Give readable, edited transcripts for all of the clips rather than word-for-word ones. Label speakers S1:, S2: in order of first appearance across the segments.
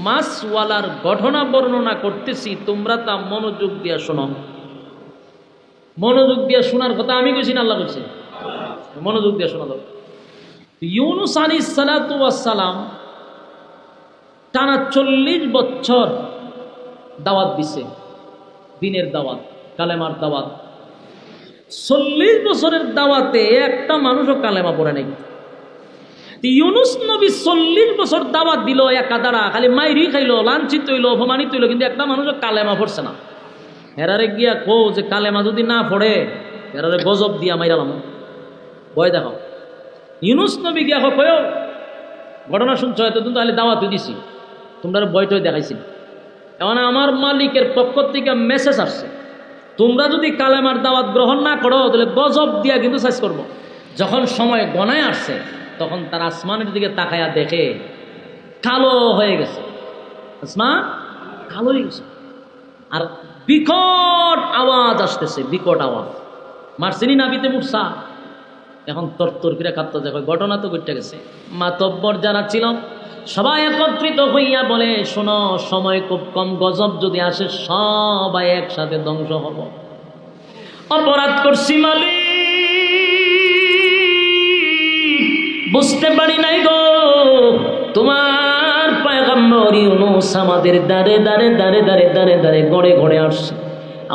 S1: মাছওয়ালার ঘটনা বর্ণনা করতেছি, তোমরা তা মনোযোগ দিয়া শোনো। মনোযোগ দিয়া শোনার কথা আমি কইছি না আল্লাহ কইছে? মনোযোগ দিয়া শোনা দাও। ইউনুস আলাইহিস সালাতু ওয়াস সালাম টানা 40 বছর দাওয়াত দিছে, দিনের দাওয়াত, কালেমার দাওয়াত। 40 বছরের দাওয়াতে একটা মানুষও কালেমা পড়ে নাই। ইউনুস নবী 40 বছর দাওয়াত দিল একা দাঁড়া, খালি মাইরি খাইলো, লাঞ্ছিত হইল, অপমানিত হইল, কিন্তু একটা মানুষও কালেমা পড়ছে না। হেরারে গিয়া কো যে কালেমা যদি না পড়ে হেরারে গজব দিয়া মাইরালাম, ভয় দেখাও। ইউনুস নবী গিয়া কয়, ঘটনা শুনছ এতদিন তো খালি দাওয়াত দিছি, তোমরা ভয়টয় দেখাইছি। এখন আমার মালিকের পক্ষ থেকে মেসেজ আসছে, তোমরা যদি কালেমার দাওয়াত গ্রহণ না করো তাহলে গজব দিয়া কিন্তু সাইজ করবো। যখন সময় গণায় আসছে তখন তার আসমানের দিকে তাকায়া দেখে কালো হয়ে গেছে, আসমান কালো হয়ে গেছে, আর বিকট আওয়াজ আসতেছে, বিকট আওয়াজ। মারছিনি নাবিতে মুসা, এখন তরতর করে কাঁদতে দেখো। ঘটনা তো ঘটে গেছে। মাতব্বর যারা ছিল সবাই একত্রিত হইয়া বলে, শোনো, সময় খুব কম, গজব যদি আসে সবাই একসাথে ধ্বংস হব। অপরাধ করছি মালিক, বুঝতে পারি নাই গো, তোমার পয়গম্বর ইউনুস আমাদের দাঁড়ে দাঁড়ে দাঁড়ে দাঁড়ে দাঁড়ে দাঁড়ে গড়ে গড়ে আসছে,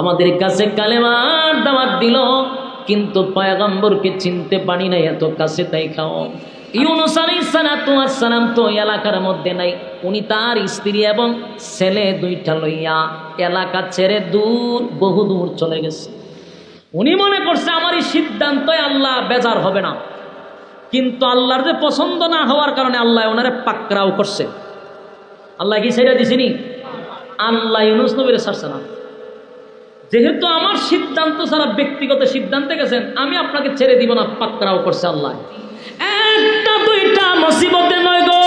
S1: আমাদের কাছে কালেমার দাওয়াত দিল, কিন্তু পয়গম্বরকে চিনতে পারি নাই, এত কাছে তাই খাও। ইউনুস আলাইহিস সালাতু ওয়াস সালাম তো এলাকার মধ্যে নাই, উনি তার স্ত্রী এবং ছেলে দুইটা লইয়া এলাকা ছেড়ে দূর, বহু দূর চলে গেছে। উনি মনে করছে আমার এই সিদ্ধান্তে আল্লাহ বেজার হবে না, কিন্তু আল্লাহর যে পছন্দ না হওয়ার কারণে আল্লাহ ওনারে পাকড়াও করছে। আল্লাহ কি ছেড়ে দিছিনি? আল্লাহ ইউনুস নবীরে ছাড়ছে না। যেহেতু আমার সিদ্ধান্ত ছাড়া ব্যক্তিগত সিদ্ধান্তে গেছেন, আমি আপনাকে ছেড়ে দিব না, পাকড়াও করছে আল্লাহ। একটা দুইটা মুসিবতে নয় গো,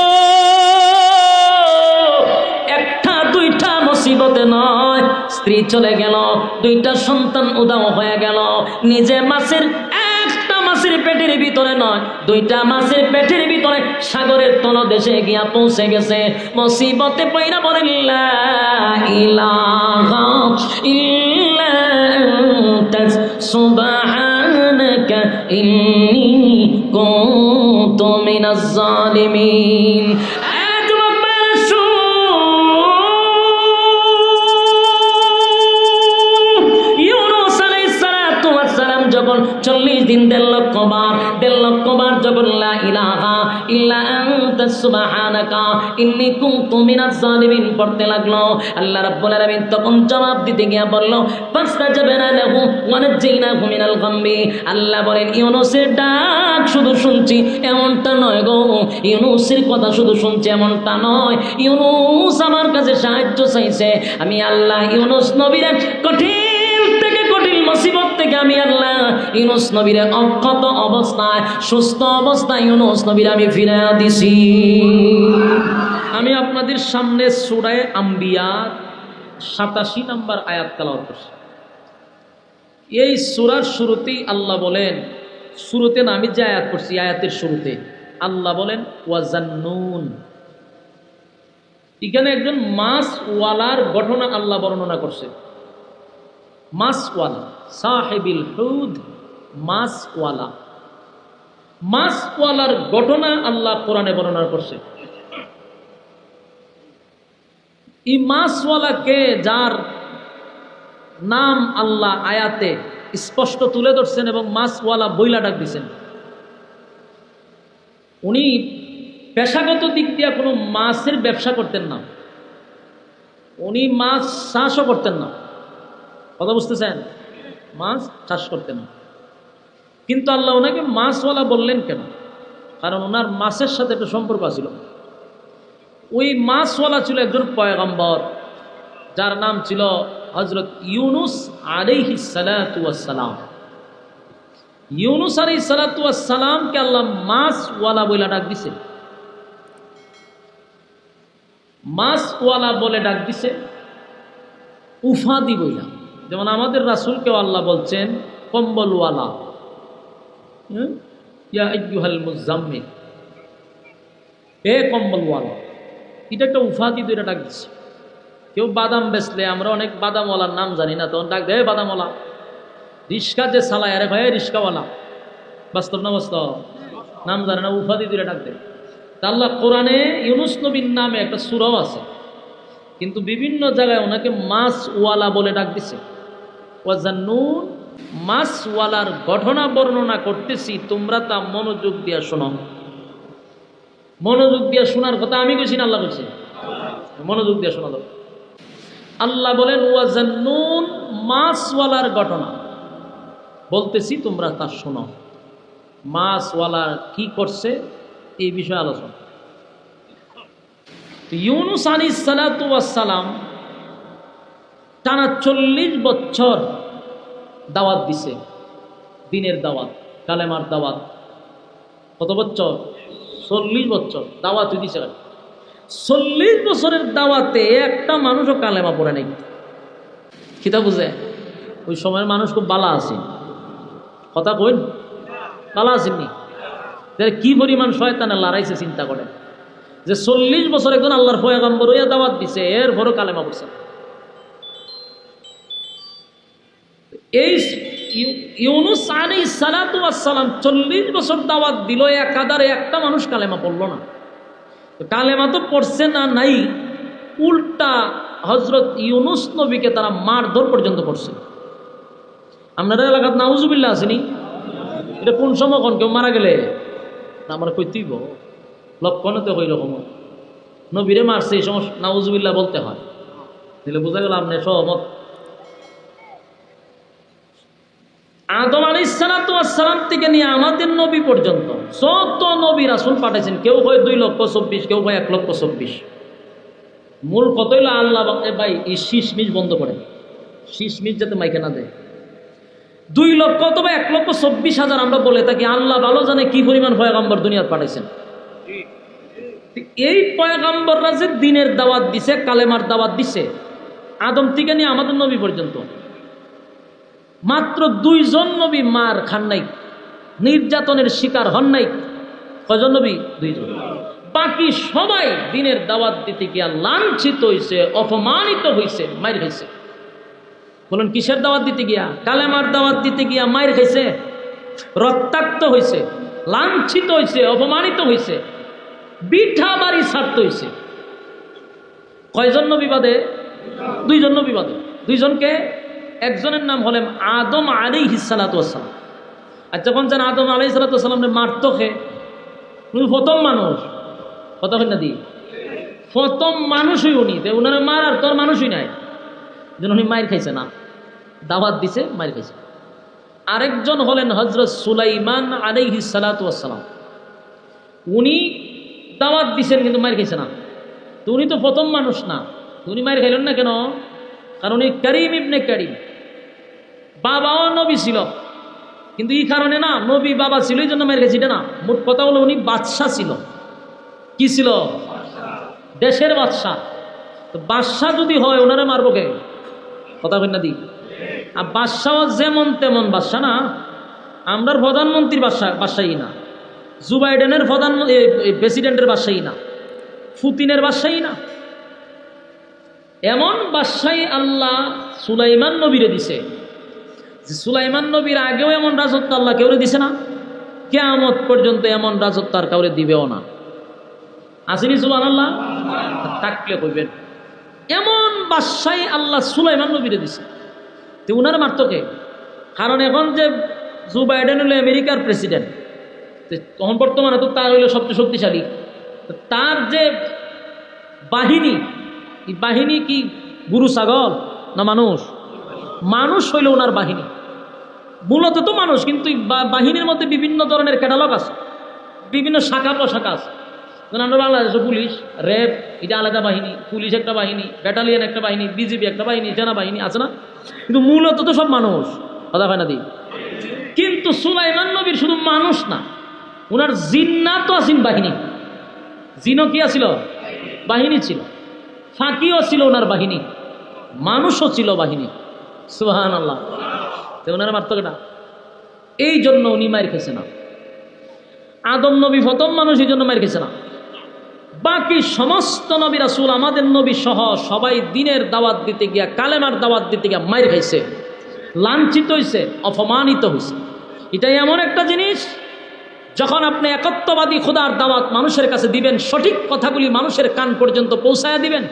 S1: একটা দুইটা মুসিবতে নয়, স্ত্রী চলে গেল, দুইটা সন্তান উদাও হয়ে গেল, নিজে মাছের মাছের পেটের ভিতরে নয়, দুইটা মাছের পেটের ভিতরে সাগরের তলদেশে গিয়া পৌঁছে গেছে। মুসিবতে পয়রা বলেন লা ইলাহা ইল্লা আনতা সুবহানাকা ইন্নী কুনতু মিনাজ জালিমিন। যখন 40 দিন 1.5 লক্ষ বার যখন লা ইলাহা ইল্লা আনতা সুবহানাকা ইন্নী কুনতু মিনাজ জালিমিন পড়তে লাগলো, আল্লাহ রাব্বুল আলামিন তখন জবাব দিতে গিয়া বলল, ফাস্তাজাবনা লাহু ওয়া নাজাইনাহু মিনাল গাম্মি। আল্লাহ বলেন, ইউনুসের ডাক শুধু শুনছি এমনটা নয় গো, ইউনুসের কথা শুধু শুনছি এমনটা নয়, ইউনুস আমার কাছে সাহায্য চাইছে। আমি আল্লাহ ইউনুস নবীর কঠিন থেকে কঠিন মুসিবত থেকে আমি আল্লাহ ইউনুস নবীর অক্ষত অবস্থায়, সুস্থ অবস্থায় ইউনুস নবীর আমি ফিরে দিছি। আমি আপনাদের সামনে সূরা আম্বিয়া 87 নম্বর আয়াত তেলাওয়াত করছি। এই সূরার শুরুতেই আল্লাহ বলেন, শুরুতে না, আমি যে আয়াত করছি আয়াতের শুরুতে আল্লাহ বলেন ওয়াজান্নুন। এখানে একজন মাছওয়ালার ঘটনা আল্লাহ বর্ণনা করছে। মাছওয়ালা, সাহেবিল হুদ, মাছওয়ালা, মাছওয়ালার ঘটনা আল্লাহ কোরআনে বর্ণনা করছে। এই মাছওয়ালাকে, যার নাম আল্লাহ আয়াতে স্পষ্ট তুলে ধরছেন এবং মাছওয়ালা বইলা ডাক দিছেন, উনি পেশাগত দিক দিয়ে কোনো মাছের ব্যবসা করতেন না, উনি মাছ চাষও করতেন না। কথা বুঝতেছেন? মাছ চাষ করতেন না, কিন্তু আল্লাহ ওনাকে মাছওয়ালা বললেন কেন? কারণ ওনার মাছের সাথে একটা সম্পর্ক ছিল। ওই মাছওয়ালা ছিল একজন পয়গম্বর, যার নাম ছিল হযরত ইউনুস আলাইহিস সালাতু ওয়াস সালাম। ইউনুস আলাইহিস সালাতু ওয়াস সালামকে আল্লাহ মাছওয়ালা বলে ডাক দিছে। মাছওয়ালা বলে ডাক দিছে উফাদি বইলা। যেমন আমাদের রাসূলকেও আল্লাহ বলছেন কম্বলওয়ালা, ইয়া আইয়ুহাল মুজাম্মিল, এ কম্বলওয়ালা। এটা একটা উফাদি দুইটা ডাক দিচ্ছে। কেউ বাদাম বেচলে, আমরা অনেক বাদামওয়ালার নাম জানি না, তখন ডাক দেয় বাদামওয়ালা। রিক্সা যে চালায়, আরে ভাই রিক্সাওয়ালা, বাস্তব না বাস্তব? নাম জানে না, উফাদি দুইটা ডাক দেয়। তা আল্লাহ কোরআনে ইউনুস নবীর নামে একটা সূরাও আছে, কিন্তু বিভিন্ন জায়গায় ওনাকে মাছওয়ালা বলে ডাক দিছে। ওয়াজান্নুন, মাছওয়ালার ঘটনা বর্ণনা করতেছি, তোমরা তা মনোযোগ দিয়া শোনো। মনোযোগ দিয়া শোনার কথা আমি কইছি না আল্লাহ কইছে? মনোযোগ দিয়া শোনা দাও। আল্লাহ বলেন ওয়াজান্নুন, মাছওয়ালার ঘটনা বলতেছি, তোমরা তা শোনো। মাছওয়ালা কি করছে এই বিষয়ে আলোচনা। ইউনুস আলাইহিস সালাতু ওয়াস সালাম টানা 40 বছর দাওয়াত দিছে, দিনের দাওয়াত, কালেমার দাওয়াত। কত বছর? 40 বছর দাওয়াত দিছে। 40 বছরের দাওয়াতে একটা মানুষও কালেমা পড়ে নাই। কিতা বুঝে? ওই সময়ের মানুষ খুব বালা আছে, কথা কইন, বালা আসেননি? তাহলে কি পরিমাণ শয়তানে লড়াইছে চিন্তা করেন, যে 40 বছর একজন আল্লাহর পয়গম্বর হইয়া দাওয়াত দিছে, এরপরও কালেমা পড়ছে। এই ইউনুস আলাইহিস সালাতু ওয়াস সালাম 40 বছর দাওয়াত দিল, একাধারে একটা মানুষ কালেমা পড়ল না। কালেমা তো পড়ছে না নাই, উল্টা হযরত ইউনুস নবীকে তারা মারধর পর্যন্ত করছে। আপনাদের এলাকাত নাউজুবিল্লাহ আসেনি? এটা কোন সময় কোন কেউ মারা গেলে আমার কইতেইব, লক্ষণতে হইল রকম নবীরে মারছে, এই সময় নাউজুবিল্লাহ বলতে হয়, দিলে বোঝা গেল আপনি সহমত। আদম আলাইহিস সালাতু ওয়াস সালাম থেকে নিয়ে আমাদের নবী পর্যন্ত যত নবী রাসূল পাঠাইছেন, কেউ হয় 2,24,000, কেউ হয় 1,24,000। মূল কত হইল আল্লাহ ভাই এই শীষমিশ বন্ধ করেন, শীষমিশ যাতে মাইকে না দেয়। 2 লক্ষ অথবা 1,24,000 আমরা বলে থাকি, আল্লাহ ভালো জানে কি পরিমাণ পয়গম্বর দুনিয়াত পাঠাইছেন। এই পয়গম্বররা যে দিনের দাওয়াত দিছে, কালেমার দাওয়াত দিছে, আদম থেকে নিয়ে আমাদের নবী পর্যন্ত মাত্র 2 জন নবী মার খান নাই, নির্যাতনের শিকার হন নাই। কয়জন নবী? 2 জন। বাকি সবাই দিনের দাওয়াত দিতে গিয়া লাঞ্ছিত হইছে, অপমানিত হইছে, মাইর খাইছে। বলেন কিসের দাওয়াত দিতে গিয়া? কালেমার দাওয়াত দিতে গিয়া মাইর খাইছে, রক্তাক্ত হইছে, লাঞ্ছিত হইছে, অপমানিত হইছে, বিঠা বাড়ি ছাড়তে হইছে। কয়জন নবী বাদে? 2 জন নবী বাদে। 2 জনকে, একজনের নাম হলেন আদম আলাইহিস সালাতু ওয়াস সালাম। আর যখন যেন আদম আলাইহিস সালাতু ওয়াস সালামকে মারতো, উনি প্রথম মানুষ, কথা হয় না দি, প্রথম মানুষই উনি, উনার মারার তোর মানুষই নাই, যেন উনি মায়ের খাইছে না, দাওয়াত দিছে, মায়ের খাইছে। আরেকজন হলেন হযরত সুলাইমান আলাইহিস সালাতু ওয়াস সালাম। উনি দাওয়াত দিছেন কিন্তু মায়ের খাইছে না। তো উনি তো প্রথম মানুষ না, উনি মায়ের খাইলেন না কেন? কারণ উনি করিম ইবনে করিম, বাবাও নবী ছিল, কিন্তু এই কারণে না, নবী বাবা ছিল এই জন্য মায়ের খাইছে এটা না। মোট কথা হলো উনি বাদশাহ ছিল। কি ছিল? দেশের বাদশাহ। তো বাদশাহ যদি হয় ওনারা মারবো কে? কথা কই না দি? আর বাদশাহ যেমন তেমন বাদশাহ না, আমরার প্রধানমন্ত্রীর বাদশাহী না, জো বাইডেনের প্রেসিডেন্টের বাদশাহী না, পুতিনের বাদশাহী না। এমন বাদশাহী আল্লাহ সুলাইমান নবীরে দিছে, যে সুলাইমান নবীর আগেও এমন রাজত্ব আল্লাহ কেউরে দিছে না, কিয়ামত পর্যন্ত এমন রাজত্ব আর কাউরে দিবেও না। আসেনি সুবহানাল্লাহ? থাকলে কইবেন এমন বাদশাহী আল্লাহ সুলাইমান নবীরে দিছে। তো উনার মারতো কে? কারণ এখন যে জো বাইডেন হলো আমেরিকার প্রেসিডেন্ট, তখন বর্তমানে তো তার হইলো সবচেয়ে শক্তিশালী। তার যে বাহিনী, এই বাহিনী কি গরু ছাগল না মানুষ? মানুষ হইল ওনার বাহিনী। মূলত তো মানুষ, কিন্তু বাহিনীর মধ্যে বিভিন্ন ধরনের ক্যাটালগ আছে, বিভিন্ন শাখা প্রশাখা আছে। যেমন আমরা বাংলাদেশে পুলিশ, র্যাব, এটা আলাদা বাহিনী, পুলিশ একটা বাহিনী, ব্যাটালিয়ন একটা বাহিনী, বিজিবি একটা বাহিনী, সেনাবাহিনী আছে না? কিন্তু মূলত তো সব মানুষ, কথা হয় না দি? কিন্তু সুলাইমান নবীর শুধু মানুষ না, ওনার জিন্নাতও আছেন বাহিনী। জিনও কি আছিল? বাহিনী ছিল। ফাঁকিও ছিল ওনার বাহিনী, মানুষও ছিল বাহিনী। সুবহানাল্লাহ। তো ওনারা মারত কেটা? এই জন্য উনি মার খেয়েছে না। আদম নবী প্রথম মানুষ, এই জন্য মার খেয়েছে না। বাকি সমস্ত নবী রাসূল আমাদের নবী সহ সবাই দিনের দাওয়াত দিতে গিয়া, কালেমার দাওয়াত দিতে গিয়া মাইর খাইছে, লাঞ্ছিত হয়েছে, অপমানিত হয়েছে। এটাই এমন একটা জিনিস, যখন আপনি একত্ববাদী খোদার দাওয়াত মানুষের কাছে দিবেন, সঠিক কথাগুলি মানুষের কান পর্যন্ত পৌঁছায়া দিবেন,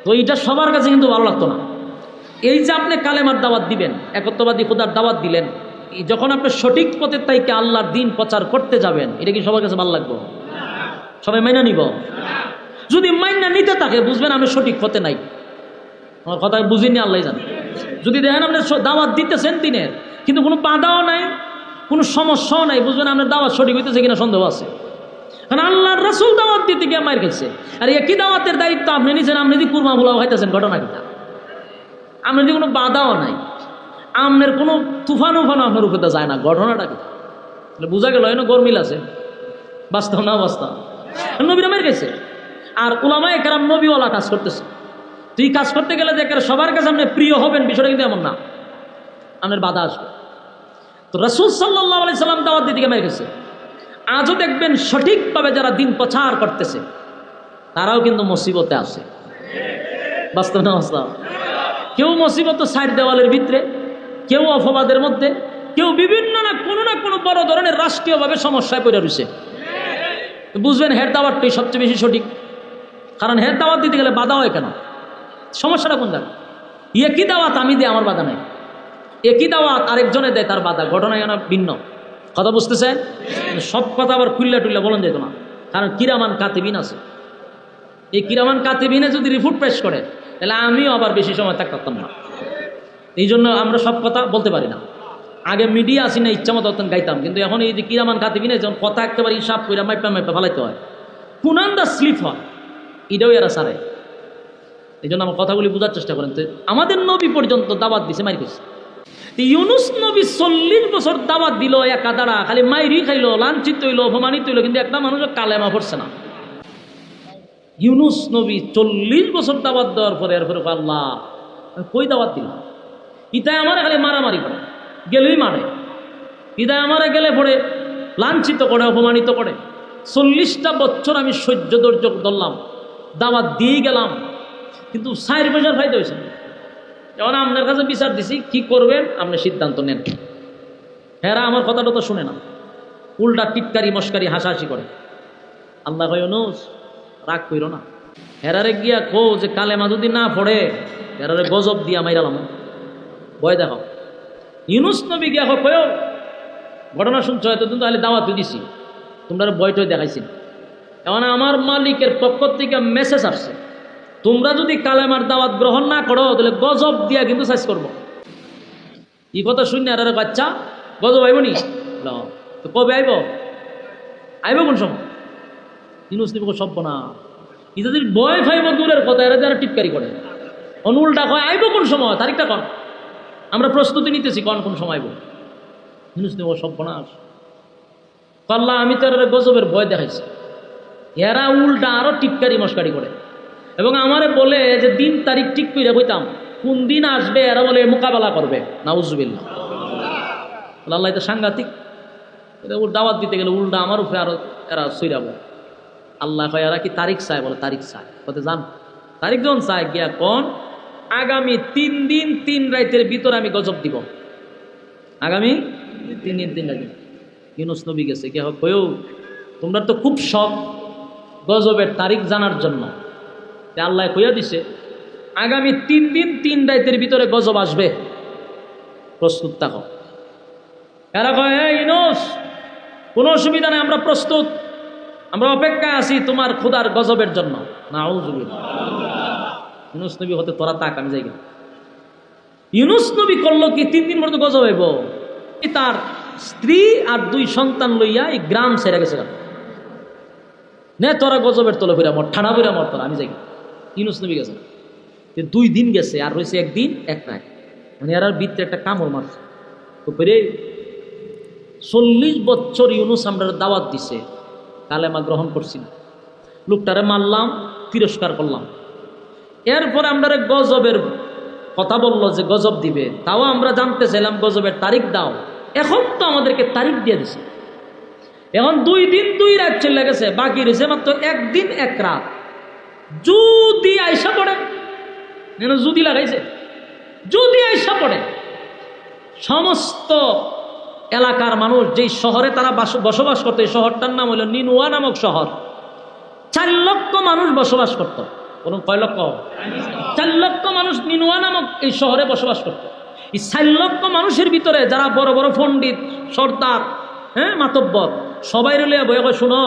S1: তো এটা সবার কাছে কিন্তু ভালো লাগতো না। এই যে আপনি কালেমার দাওয়াত দিবেন, একত্ববাদী খোদার দাওয়াত দিলেন, যখন আপনি সঠিক পথের তাইকে আল্লাহর দিন প্রচার করতে যাবেন, এটা কি সবার কাছে ভালো লাগবে? সবাই মাইনা নিব? যদি মাইনা নিতে থাকে বুঝবেন আমি সঠিক পথে নাই। আমার কথা বুঝিনি, আল্লাহ জানে। যদি দেখেন আপনি দাওয়াত দিতেছেন দিনের, কিন্তু কোনো বাধাও নাই, কোনো সমস্যাও নাই, বুঝবেন আপনার দাওয়াত সঠিক হইতেছে কিনা সন্দেহ আছে। কারণ আল্লাহর রাসূল দাওয়াত দিতে গিয়ে মাইর খাইছে, আর একই দাওয়াতের দায়িত্ব আপনি নিছেন, আপনি যদি কুরমা ভুলাও খাইতেছেন, ঘটনা কিনা? আপনার যদি কোনো বাধাও নাই, আপনার কোনো তুফান উফানো আপনার উপরে যায় না, ঘটনাটা কি? বোঝা গেল এনে গরমিল আছে, বাস্তব না বাস্তব? নবীরা মাইর খাইছে, আর উলামায়ে কেরাম নবীওয়ালা কাজ করতেছে। তুই কাজ করতে গেলে যে সবার কাছে আপনি প্রিয় হবেন, বিষয়টা কিন্তু এমন না, আপনার বাধা আসবে। তো রাসূল সাল্লাল্লাহু আলাইহি সাল্লাম দাওয়াত দিতে গিয়ে মাইর খাইছে। আজও দেখবেন সঠিকভাবে যারা দিন প্রচার করতেছে তারাও কিন্তু মুসিবতে আছে, বাস্তব না বাস্তব? কেউ মুসিবত সাইড দেওয়ালের ভিতরে, কেউ অপবাদের মধ্যে, কেউ বিভিন্ন না কোনো বড় ধরনের রাষ্ট্রীয়ভাবে সমস্যায় পড়ে রয়েছে। বুঝবেন হের দাওয়াতটাই সবচেয়ে বেশি সঠিক, কারণ হের দাওয়াত দিতে গেলে বাধা হয় কেন? সমস্যাটা কোন জায়গায়? একই দাওয়াত আমি দিই, আমার বাধা নাই, একই দাওয়াত আরেকজনে দেয়, তার বাধা। ঘটনা কেন ভিন্ন? কথা বুঝতেছেন? সব কথা আবার খুললা টুল্লা বলেন যেত না, কারণ কিরামান কাতিবিন আছে। এই কিরামান কাতিবিনে যদি রিপোর্ট পেশ করে, তাহলে আমিও আবার বেশি সময় থাকতাম না। এই জন্য আমরা সব কথা বলতে পারি না। আগে মিডিয়া আসি না, ইচ্ছা মতো গাইতাম, কিন্তু এখন এই যে কিরামান কাতিবিনে যখন কথা একেবারে হিসাব করে মাইপা ফালাইতে হয়, কুনান্দা স্লিপ হয়, এটাও এরা সারে। এই জন্য আমার কথাগুলি বোঝার চেষ্টা করেন। তো আমাদের নবী পর্যন্ত দাওয়াত দিছে, মাইর খাইছে। ইউনুস নবী 40 বছর দাওয়াত দিল একা দাঁড়া, খালি মাইরি খাইলো, লাঞ্ছিত হইলো, অপমানিত হইলো, কিন্তু একটা মানুষের কালেমা পড়ছে না। ইউনুস নবী 40 বছর দাওয়াত দেওয়ার পরে এরপরে আল্লাহ কই দাওয়াত দিল? ইতায় আমার খালি মারামারি করে, গেলেই মারে। ইতায় আমারে গেলে পড়ে লাঞ্ছিত করে, অপমানিত করে। 40টা বছর আমি সহ্য ধৈর্য ধরলাম, দাওয়াত দিয়ে গেলাম, কিন্তু 4 পয়সার ফায়দা হয়েছে। এখন আপনার কাছে বিচার দিছি, কি করবেন আপনি সিদ্ধান্ত নেন। হেরা আমার কথাটা তো শুনে না, উল্টা টিটকারি মস্কারি হাসাহাসি করে। আল্লাহ কয় ইউনুস রাগ কইরো না, হেরারে গিয়া কো যে কালেমা যদি না পড়ে হেরারে গজব দিয়া মাইরালাম, ভয় দেখাও। ইউনুস নবী গিয়া কয় ঘটনা শুনছো, হয়তো তুমি তাহলে দাওয়াত দিছি, তোমরা ভয়টয় দেখাইছি। এখন আমার মালিকের পক্ষ থেকে মেসেজ আসছে, তোমরা যদি কালেমার দাওয়াত গ্রহণ না করো তাহলে গজব দিয়া কিন্তু সাইজ করবো। এই কথা শুনে আর বাচ্চা গজব আইব নি? তো কবে আইব? আইব কোন সময়? ইউনুস নবী সভ্য না, এটা যদি ভয় খাইব দূরের কথা, এরা যারা টিটকারি করে অনুলটা কয় আইব কোন সময়, তারিখটা কন, আমরা প্রস্তুতি নিতেছি, কোন সময় আইব। ইউনুস নবী সভ্য না, আল্লাহ আমি তো এরা গজবের ভয় দেখাইছি। এরা উল্টা আরো টিটকারি মস্কারি করে এবং আমারে বলে যে দিন তারিখ ঠিক করে কইতাম কোন দিন আসবে, এরা বলে মোকাবেলা করবে। নাউজুবিল্লাহ, আল্লাহ এটা সাংঘাতিক। ওর দাওয়াত দিতে গেলে উল্টা আমার উপরে আরো এরা সইরাবো। আল্লাহ কয় এরা কি তারিখ চায়? বলে তারিখ চায়। কত যান তারিখ যখন চায় গিয়া কোন আগামী 3 দিন 3 রাতের ভিতর আমি গজব দিব। আগামী 3 দিন 3 রাত। ইউনুস নবী গেছে গিয়া কয়ও তোমরা তো খুব শখ গজবের তারিখ জানার জন্য, আল্লাহ কইয়া দিছে আগামী 3 দিন 3 রাতের ভিতরে গজব আসবে, প্রস্তুত থাকো। এরা কয় ইউনুস কোনো অসুবিধা নেই, আমরা প্রস্তুত, আমরা অপেক্ষায় আছি তোমার খোদার গজবের জন্য। নাউজুবিল্লাহ, ইউনুস নবী হতে তোরা তাক, আমি যাই। ইউনুস নবী করলো কি 3 দিন পর্যন্ত গজব হইব। তার স্ত্রী আর 2 সন্তান লইয়া এই গ্রাম ছেড়ে গেছে। নে তোরা গজবের তলে ফিরা মর, ঠানা ফিরা মর তোরা, আমি যাই। ইউনুস নবী গেছে, 2 দিন গেছে, আর রয়েছে 1 দিন 1 রাত, মানে এর ভিতরে একটা কামড় মারছে। তো ফিরে 40 বছর ইউনুস আমরা দাওয়াত দিছে, কালেমা গ্রহণ করছি না, লোকটারে মারলাম, তিরস্কার করলাম। এরপরে আমরা গজবের কথা বললো যে গজব দিবে, তাও আমরা জানতে চাইলাম গজবের তারিখ দাও। এখন তো আমাদেরকে তারিখ দিয়ে দিছে, এখন 2 দিন 2 রাত চলে গেছে, বাকি রয়েছে মাত্র 1 দিন 1 রাত। যদি আইসা পড়ে, যদি লাগাইছে, যদি আইসা পড়ে, সমস্ত এলাকার মানুষ যেই শহরে তারা বসবাস করতো, এই শহরটার নাম হলো নিনুয়া নামক শহর। 4 লক্ষ মানুষ বসবাস করত। বলুন কয় লক্ষ? 4 লক্ষ মানুষ নিনুয়া নামক এই শহরে বসবাস করত। এই 4 লক্ষ মানুষের ভিতরে যারা বড় বড় পণ্ডিত, সর্দার, মাতব্বর, সবাই রইলে বয়ে কয়, শুনো,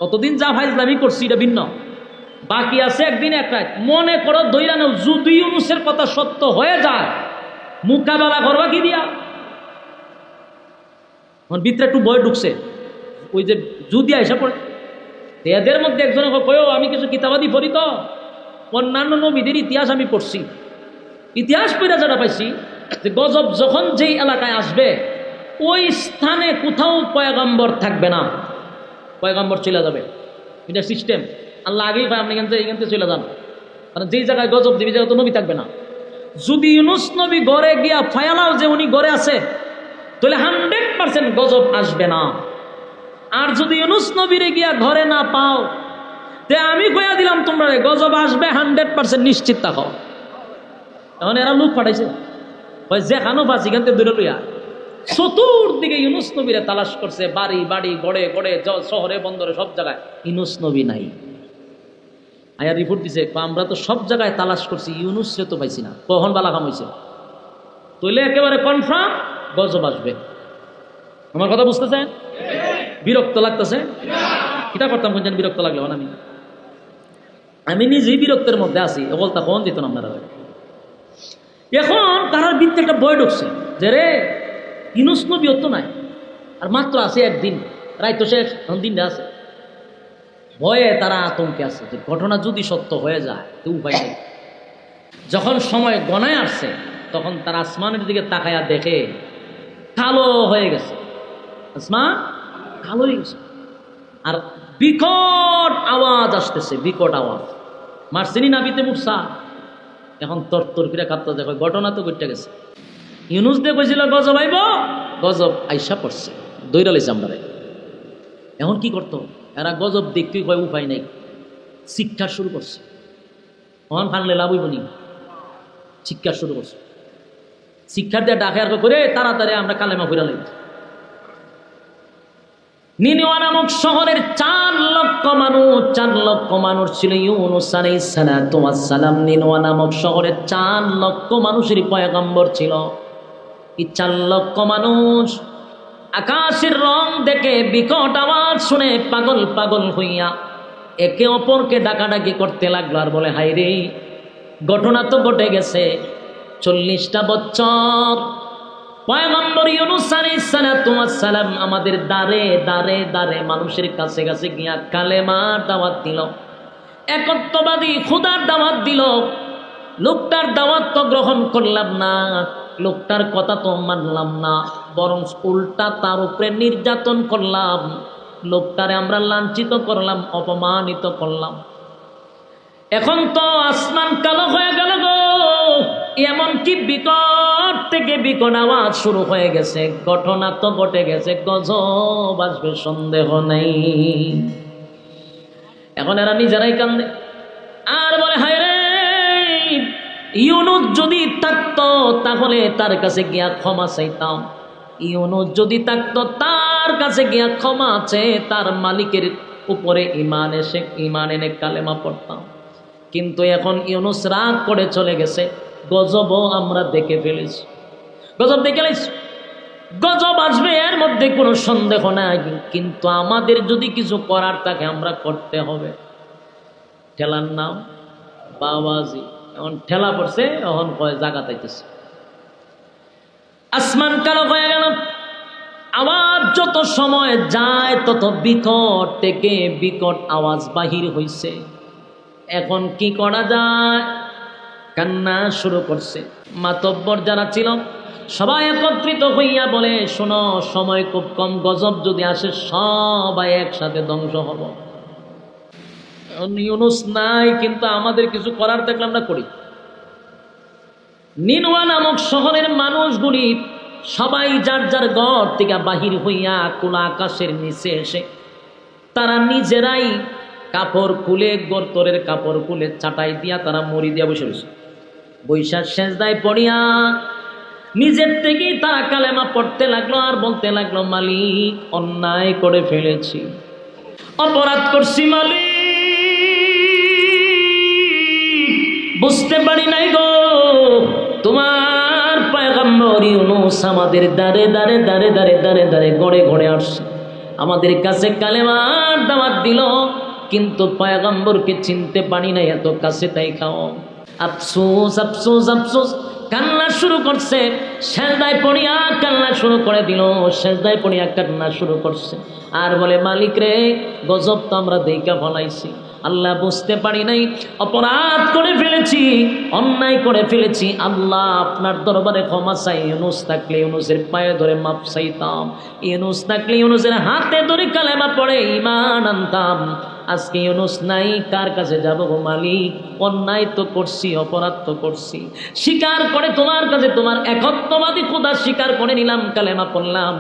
S1: কতদিন যা ফাইজলামি করছি এটা ভিন্ন, বাকি আছে 1 দিন 1 রাত। মনে করো ধইরা নাও, যদি ইউনূসের কথা সত্য হয়ে যায়, মোকাবেলা করবা কি দিয়া? আমার ভিতরে একটু ভয় ঢুকছে, ওই যে যদি আইসা পড়ে। এদের মধ্যে একজনে কয়ও, আমি কিছু কিতাবাদি পড়ি তো, অন্যান্য নবীদের ইতিহাস আমি পড়ছি, ইতিহাস পড়া যারা পাইছি যে গজব যখন যেই এলাকায় আসবে, ওই স্থানে কোথাও পয়গম্বর থাকবে না, পয়গম্বর চলে যাবে। এটা সিস্টেম। আল্লাহ আগেই পায়, আপনি এখান থেকে চলে যান, কারণ যেই জায়গায় গজব দিবি জায়গায় তো নবী থাকবে না। যদি ইউনূস নবী ঘরে গিয়া ফায়ালাও যে উনি ঘরে আছে, তাহলে 100% গজব আসবে না। আর যদি ইউনূস নবীরে গিয়া ঘরে না পাও, তে আমি কইয়া দিলাম তোমরা গজব আসবে 100% নিশ্চিত থাকো। এখন এরা লোক পাঠাইছে, যেখানো পাচ্ছি এখান থেকে দূরে লইয়া চতুর্দিকে ইউনূস নবীরে তালাশ করছে, বাড়ি বাড়ি, গড়ে গড়ে, শহরে বন্দরে, সব জায়গায় ইউনূস নবী নাই। আয়া রিপোর্ট দিছে, আমরা তো সব জায়গায় তালাশ করছি, ইউনূসরে তো পাইছি না। কখন বালা কাম হয়েছে? তাইলে একেবারে কনফার্ম গজব আসবে। আমার কথা বুঝতেছেন? বিরক্ত লাগতেছে? কিতা করতাম কোন বিরক্ত লাগলো? আমি নিজেই বিরক্তের মধ্যে আছি, বলতা কখন দিত না আপনারা। এখন তারার ভিতরে একটা ভয় ঢুকছে যে রে, ইউনূস নবী তো নাই, আর মাত্র আছে 1 দিন, রাইতো শেষ, এখন দিনটা আছে। ভয়ে তারা আতঙ্কে আছে যে ঘটনা যদি সত্য হয়ে যায় তো উপায় নেই। যখন সময় গণায় আসছে, তখন তারা আসমানের দিকে তাকায়া দেখে কালো হয়ে গেছে, আসমান কালো হয়ে গেছে, আর বিকট আওয়াজ আসতেছে, বিকট আওয়াজ। মারছিনি নাবিতে মুসা, এখন তরতর ফিরে কাঁপতে দেখো, ঘটনা তো ঘটে গেছে। ইউনূস দিয়ে কইছিল গজব আইব, গজব আইসা পড়ছে, দৌড়া লইছে আমরা। এখন কি করতো এরা? গজব দেখতে কয় উপায় নেই, শিক্ষা শুরু করছে। মহান ফানলে লাভ হইব নি, শিক্ষা শুরু করছে। শিক্ষার দিয়ে ডাকে আর করে তাড়াতাড়ি আমরা কালেমা ফিরা লাগছি। নিনিওয়া নামক শহরের 4 লক্ষ মানুষ ছিল ইউনূস আলাইহিস সালাতু ওয়াস সালাম। নিনিওয়া নামক শহরের 4 লক্ষ মানুষের পয়গম্বর ছিল। এই 4 লক্ষ মানুষ আকাশের রং দেখে, বিকট আওয়াজ শুনে পাগল পাগল হইয়া একে অপরকে ডাকাডাকি করতে লাগলো, আর বলে, হায় রে, ঘটনা তো ঘটে গেছে। 40টা বছর পয়গম্বর ইউনূস আলাইহিস সালাতু ওয়াস সালাম আমাদের দারে দারে দারে মানুষের কাছে কাছে গিয়া কালেমার দাওয়াত দিল, একত্ববাদী খোদার দাওয়াত দিল। লোকটার দাওয়াত তো গ্রহণ করলাম না, লোকটার কথা তো মানলাম না, বরং উল্টা তার উপরে নির্যাতন করলাম, লোকটারে আমরা লাঞ্ছিত করলাম, অপমানিত করলাম। এখন তো আসমান কালো হয়ে গেল গো, এমনকি বিকট থেকে বিকট আওয়াজ শুরু হয়ে গেছে। ঘটনা তো ঘটে গেছে, গজব আসবে সন্দেহ নেই। এখন এরা নিজেরাই কান্দে আর বলে, হায় রে, ইউনূস যদি থাকতো তাহলে তার কাছে গিয়া ক্ষমা চাইতাম। ইউনূস যদি থাকতো তার কাছে গিয়া ক্ষমা চেয়ে তার মালিকের উপরে ঈমান এনে কালেমা পড়তাম। কিন্তু এখন ইউনূস রাগ করে চলে গেছে, গজবও আমরা দেখে ফেলেছি। গজব দেখে ফেলেছি, গজব আসবে, এর মধ্যে কোনো সন্দেহ নাই। কিন্তু আমাদের যদি কিছু করার থাকে আমরা করতে হবে। ঠেলার নাম বাবাজি। এখন ঠেলা পড়ছে, এখন কয় জাগা তাইতেছে। আসমান কালো হয়ে গেল, আওয়াজ যত সময় যায় তত বিকট থেকে বিকট আওয়াজ বাহির হইছে। এখন কি করা যায়? কান্না শুরু করছে। মাতব্বর যারা ছিল সবাই একত্রিত হইয়া বলে, শোনো, সময় খুব কম, গজব যদি আসে সবাই একসাথে ধ্বংস হব। ইউনূস নাই, কিন্তু আমাদের কিছু করার থাকলে আমরা করি। নিনওয়া নামক শহরের মানুষগুলি সবাই যার যার ঘর থেকে বাহির হইয়া খোলা আকাশের নিচে এসে তারা নিজেরাই কাপড় খুলে গর্তরের কাপড় খুলে চাটাই দিয়া তারা মরি দিয়া বসে বসে বৈশাখ সেজদায় পড়িয়া নিজের থেকেই তারা কালেমা পড়তে লাগলো আর বলতে লাগলো, মালিক অন্যায় করে ফেলেছি, অপরাধ করছি মালিক, বুঝতে পারি নাই গো, তোমার পয়গম্বর ইউনূস আমাদের দাঁড়ে দাঁড়ে দাঁড়ে দাঁড়ে দাঁড়ে দাঁড়ে গড়ে গড়ে আসছে, আমাদের কাছে কালেমার দাওয়াত দিল, কিন্তু পয়গম্বরকে চিনতে পারি নাই, এত কাছে তাই খাও। আফসোস আফসোস আফসোস, কান্না শুরু করছে, সেজদায় পড়িয়া কান্না শুরু করে দিল, সেজদায় পড়িয়া কান্না শুরু করছে আর বলে, মালিক রে, গজব তো আমরা দেখা ফলাইছি, আল্লাহ বুঝতে পারি নাই, অপরাধ করে ফেলেছি, অন্যায় করে ফেলেছি, আল্লাহ আপনার দরবারে ক্ষমা চাই, ইউনূস থাকলে ইউনূসের পায়ে ধরে মাপ চাইতাম, ইউনূস থাকলে ইউনূসের হাতে ধরে কালেমা পড়ে ঈমান আনতাম, আজকে ইউনূস নাই, কার কাছে যাব গো মালিক, অন্যায় তো করছি, অপরাধ তো করছি, স্বীকার করে তোমার কাছে তোমার একত্ববাদী খোদা স্বীকার করে নিলাম, কালেমা পড়লাম,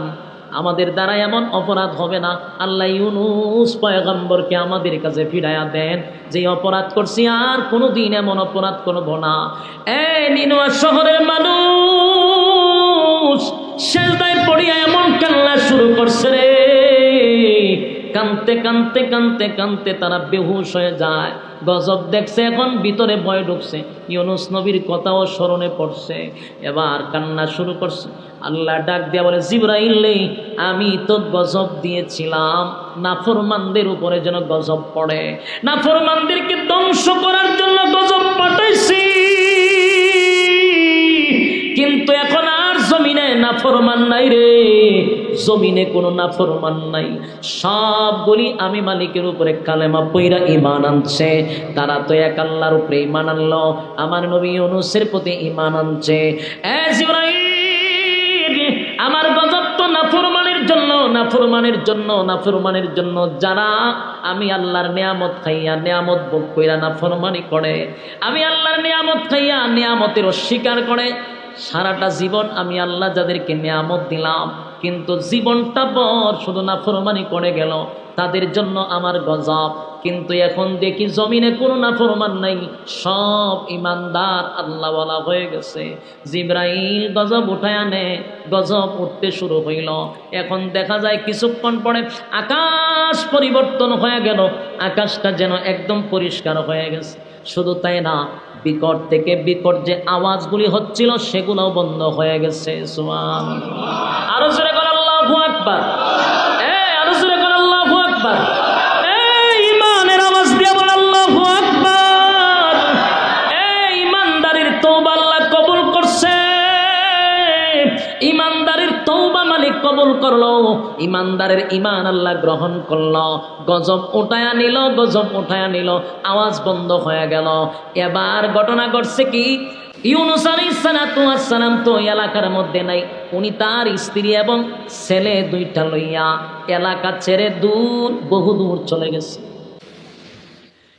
S1: আমাদের দ্বারা এমন অপরাধ হবে না, আল্লাহ ইউনূস পয়গম্বরকে আমাদের কাছে ফিরাইয়া দেন, যে অপরাধ করছি আর কোনোদিন এমন অপরাধ করব না। এই নিনুয়া শহরের মানুষ সেজদায় পড়িয়া এমন কান্না শুরু করছে রে, কানতে কানতে কানতে কানতে তারা বেহুশ হয়ে যায়, গজব দেখছে, এখন ভিতরে ভয় ঢুকছে, ইউনূস নবীর কথাও স্মরণে পড়ছে, এবার কান্না শুরু করছে। আল্লাহ ডাক দিয়া বলে, জিবরাইল, আমি তো গজব দিয়েছিলাম নাফরমানদের উপরে যেন গজব পড়ে, নাফরমানদেরকে ধ্বংস করার জন্য গজব পাঠাইছি, কিন্তু এখন আর জমিনে নাফরমান নাই রে, জমিনে কোনো নাফরমান নাই, সবগুলি আমি মালিকের উপরে কালেমা পইরা ঈমান আনছে, তারা তো এক আল্লাহর উপরে ঈমান আনলো, আমার নবী ইউনূসের প্রতি ঈমান আনছে। জিবরাইল, আমার গজব তো নাফরমানের জন্য, নাফরমানের জন্য, নাফরমানের জন্য, যারা আমি আল্লাহর নিয়ামত খাইয়া নিয়ামত ভোগ কইরা নাফরমানি করে, আমি আল্লাহর নিয়ামত খাইয়া নিয়ামতের অস্বীকার করে, সারাটা জীবন আমি আল্লাহ যাদেরকে নিয়ামত দিলাম কিন্তু জীবনটা বর শুধু নাফরমানি করে গেল, তাদের জন্য আমার গজব। কিন্তু এখন দেখি জমিনে কোনো নাফরমান নাই, সব ইমানদার আল্লাহওয়ালা হয়ে গেছে। জিবরাইল গজব উঠায় আনে, গজব উঠতে শুরু হইল। এখন দেখা যায় কিছুক্ষণ পরে আকাশ পরিবর্তন হয়ে গেল, আকাশটা যেন একদম পরিষ্কার হয়ে গেছে। শুধু তাই না, বিকট থেকে বিকট যে আওয়াজগুলি হচ্ছিল সেগুলোও বন্ধ হয়ে গেছে। সুবহানাল্লাহ। আরো জোরে বল আল্লাহু আকবার। আরো জোরে বল আল্লাহু আকবার। ঈমানের আওয়াজ দিয়ে বল আল্লাহু আকবার। ঈমানদারের তওবা আল্লাহ কবুল করছে, ঈমানদারের তওবা মালিক কবুল করলো, ঈমানদারের ঈমান আল্লাহ গ্রহণ করলো। গজব উঠায়া নিল, গজব উঠায়া নিল, আওয়াজ বন্ধ হয়ে গেল। এবার ঘটনা ঘটছে কি, ইউনূস আলাইহিস সালাম তো এলাকার মধ্যে নাই, উনি তার স্ত্রী এবং ছেলে দুইটা লইয়া এলাকা ছেড়ে দূর, বহু দূর চলে গেছে।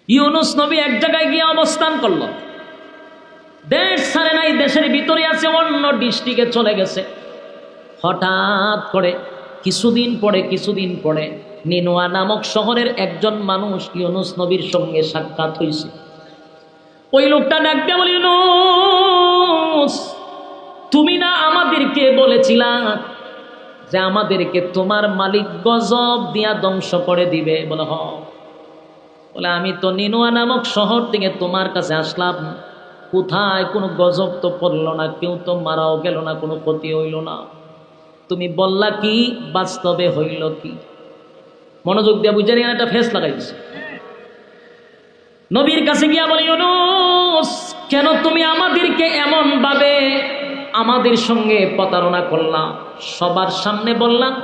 S1: ইউনূস নবী এক জায়গায় গিয়ে অবস্থান করলো, দেশ ছাড়ে নাই, দেশের ভিতরে আছে, অন্য ডিস্ট্রিক্টে চলে গেছে। হঠাৎ করে কিছুদিন পরে নিনুয়া নামক শহরের একজন মানুষ ইউনূস নবীর সঙ্গে সাক্ষাৎ হয়েছে। ওই লোকটা ডাক দিয়ে বলে, ইউনূস, তুমি না আমাদেরকে বলেছিলা যে আমাদেরকে তোমার মালিক গজব দিয়া ধ্বংস করে দিবে? বলে হ। বলে আমি তো নিনুয়া নামক শহর থেকে তোমার কাছে আসলাম, কোথায় কোনো গজব তো পড়ল না, কেউ তো মারাও গেল না, কোনো ক্ষতি হইল না, তুমি বললা কি, বাস্তবে হইল কি? মনোযোগ দিয়া বুঝে নিয়ে একটা ফেস লাগাইছে। নবীর কাছে গিয়া বলি, ইউনূস, কেন তুমি আমাদেরকে এমন ভাবে আমাদের সঙ্গে প্রতারণা করলা? সবার সামনে বললাম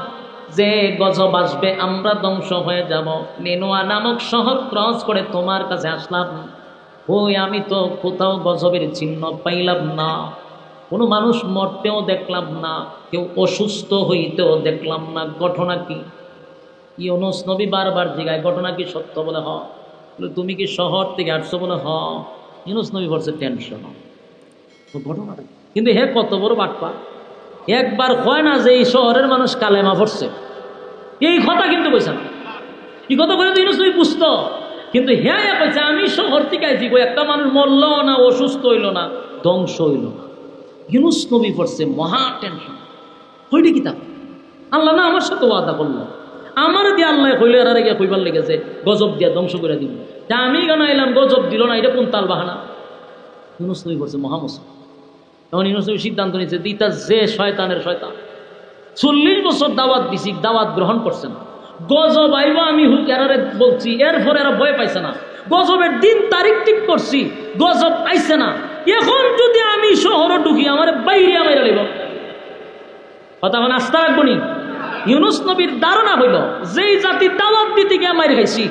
S1: যে গজব আসবে, আমরা ধ্বংস হয়ে যাব। নিনুয়া নামক শহর ক্রস করে তোমার কাছে আসলাম, ওই আমি তো কোথাও গজবের চিহ্ন পাইলাম না, কোনো মানুষ মরতেও দেখলাম না, কেউ অসুস্থ হইতেও দেখলাম না, ঘটনা কি? ইউনূস নবী বারবার জিজ্ঞাসা, ঘটনা কি সত্য? বলে হ। বলে তুমি কি শহর থেকে আসছো? বলে হ। ইউনূস নবী বলছে টেনশন, ঘটনা কিন্তু হে কত বড় বাটপা, একবার কয় না যে এই শহরের মানুষ কালেমা পড়ছে, এই কথা কিন্তু কইছে না। এই কথা বলে তো ইউনূস নবী বুঝতো, কিন্তু হ্যাঁ কইছে আমি শহর থেকে আইছি, কই একটা মানুষ মরল না, অসুস্থ হইল না, ধ্বংস হইল না। ইউনূস নবী পড়ছে, মহা টেনশন। হইলে কি তা আল্লাহ না আমার সাথে ওয়াদা করলো, আমার দিয়ে আল্লাহ হইলে আর গিয়ে কইবার লেগেছে গজব দিয়া ধ্বংস করে দিব, তা আমি কেন এলাম গজব দিল না, এটা কোন তাল বাহানা। ইউনূস নবী পড়ছে মহা মুসিবত। তখন ইউনূস নবী সিদ্ধান্ত নিয়েছে দিতা যে শয়তানের শয়তান, 40 বছর দাওয়াত দিছি, দাওয়াত গ্রহণ করছে না, গজব আইব আমি হুকারে বলছি, এরপরে এরা ভয় পাইছে না, গজবের দিন তারিখ ঠিক করছি, গজব আইছে না, এখন যদি আমি শহরে ঢুকি আমার বাইরে আমার লাগব কথা, এখন আস্থা রাখবো নি। ইউনূস নবীর ধারণা হইল যেই জাতি দাওয়াত দিতে গিয়ে মার খাইছি,